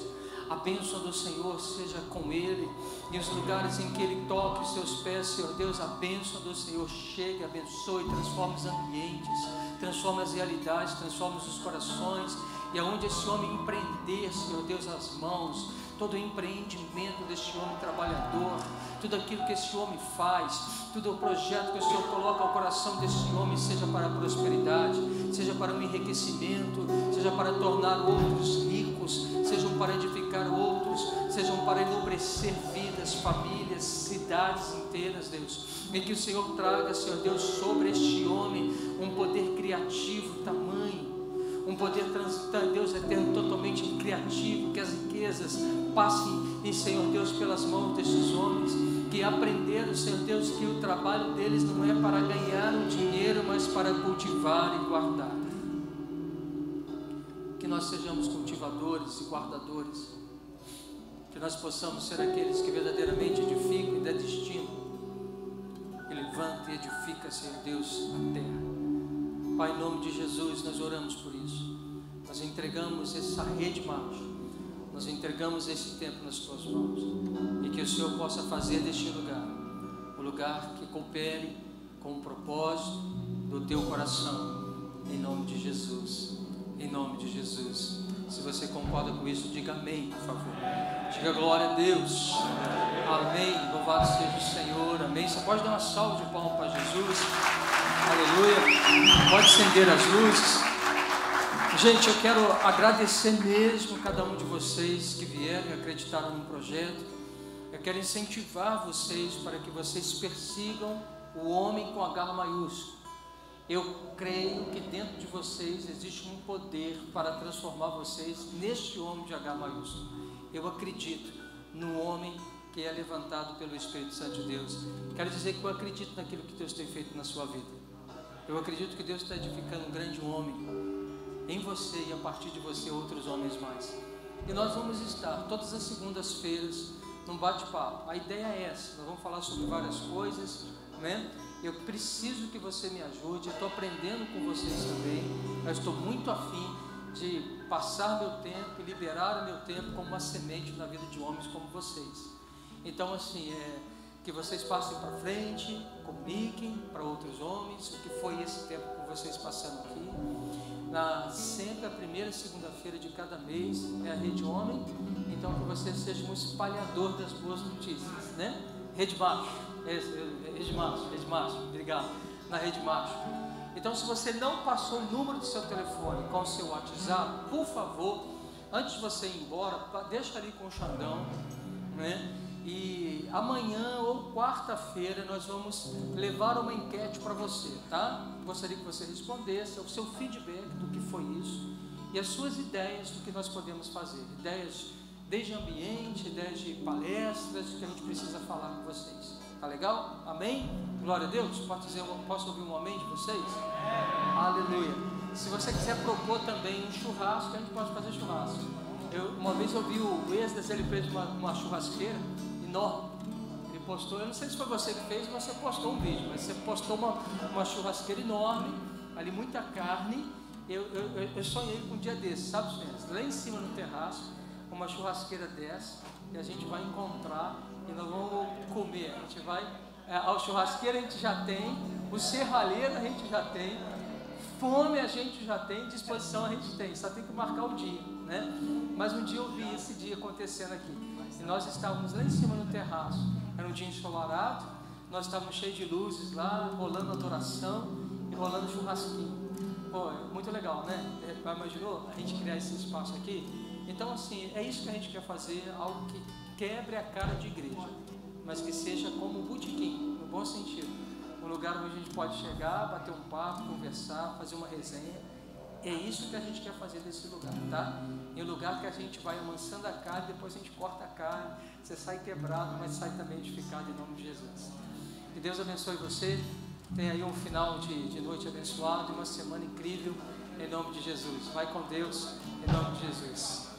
Speaker 1: a bênção do Senhor seja com ele, e os lugares em que ele toque os seus pés, Senhor Deus, a bênção do Senhor chegue, abençoe, transforme os ambientes, transforme as realidades, transforme os corações, e aonde esse homem empreender, Senhor Deus, as mãos, todo o empreendimento deste homem trabalhador, tudo aquilo que esse homem faz, todo o projeto que o Senhor coloca ao coração desse homem, seja para a prosperidade, seja para o enriquecimento, seja para tornar outros ricos, sejam para edificar outros, sejam para enobrecer vidas, famílias, cidades inteiras, Deus. E que o Senhor traga, Senhor Deus, sobre este homem um poder criativo tamanho, um poder, Deus eterno, totalmente criativo, que as riquezas passem, em Senhor Deus, pelas mãos destes homens, que aprenderam, Senhor Deus, que o trabalho deles não é para ganhar o dinheiro, mas para cultivar e guardar. Que nós sejamos cultivadores e guardadores, que nós possamos ser aqueles que verdadeiramente edificam e dão destino, e levanta e edifica, Senhor Deus, a terra. Pai, em nome de Jesus, nós oramos por isso. Nós entregamos essa rede, macho. Nós entregamos esse tempo nas Tuas mãos. E que o Senhor possa fazer deste lugar um lugar que coopere com o propósito do Teu coração. Em nome de Jesus. Em nome de Jesus. Se você concorda com isso, diga amém, por favor. Diga glória a Deus. Amém. Louvado seja o Senhor. Amém. Você pode dar uma salva de palmas para Jesus. Aleluia. Pode acender as luzes. Gente, eu quero agradecer mesmo cada um de vocês que vieram e acreditaram no projeto. Eu quero incentivar vocês para que vocês persigam o homem com H maiúsculo. Eu creio que dentro de vocês existe um poder para transformar vocês neste homem de H maiúsculo. Eu acredito no homem que é levantado pelo Espírito Santo de Deus. Quero dizer que eu acredito naquilo que Deus tem feito na sua vida. Eu acredito que Deus está edificando um grande homem em você e a partir de você outros homens mais. E nós vamos estar todas as segundas-feiras num bate-papo. A ideia é essa, nós vamos falar sobre várias coisas, né? Eu preciso que você me ajude, eu estou aprendendo com vocês também. Eu estou muito afim de passar meu tempo e liberar o meu tempo como uma semente na vida de homens como vocês. Então assim, que vocês passem para frente, comuniquem para outros homens o que foi esse tempo com vocês passando aqui. Sempre a primeira segunda-feira de cada mês é a Rede Homem, então que você seja um espalhador das boas notícias, né? Rede Macho, Rede Macho, obrigado, na Rede Macho. Então se você não passou o número do seu telefone com o seu WhatsApp, por favor, antes de você ir embora, deixa ali com o Xandão, né? E amanhã ou quarta-feira nós vamos levar uma enquete para você, tá? Gostaria que você respondesse o seu feedback do que foi isso e as suas ideias do que nós podemos fazer, ideias desde ambiente, ideias de palestras que a gente precisa falar com vocês, Tá legal? Amém? Glória a Deus. Posso ouvir um amém de vocês? Aleluia. Se você quiser propor também um churrasco, a gente pode fazer churrasco. Uma vez eu vi o Esdras, ele fez uma churrasqueira enorme. Ele postou, eu não sei se foi você que fez, mas você postou um vídeo, mas você postou uma churrasqueira enorme, ali muita carne. Eu sonhei com um dia desses, sabe, senhores? Lá em cima no terraço, uma churrasqueira dessa, e a gente vai encontrar e nós vamos comer. A gente vai, a churrasqueira a gente já tem, o serralheiro a gente já tem, fome a gente já tem, disposição a gente tem, só tem que marcar o dia, né? Mas um dia eu vi esse dia acontecendo aqui, e nós estávamos lá em cima no terraço, era um dia ensolarado, nós estávamos cheios de luzes lá, rolando adoração e rolando churrasquinho. Pô, muito legal, né? Imaginou a gente criar esse espaço aqui? Então, assim, é isso que a gente quer fazer, algo que quebre a cara de igreja, mas que seja como um botequim, no bom sentido. Um lugar onde a gente pode chegar, bater um papo, conversar, fazer uma resenha. É isso que a gente quer fazer desse lugar, tá? Em um lugar que a gente vai amansando a carne, depois a gente corta a carne, você sai quebrado, mas sai também edificado em nome de Jesus. Que Deus abençoe você. Tenha aí um final de noite abençoado, uma semana incrível, em nome de Jesus. Vai com Deus, em nome de Jesus.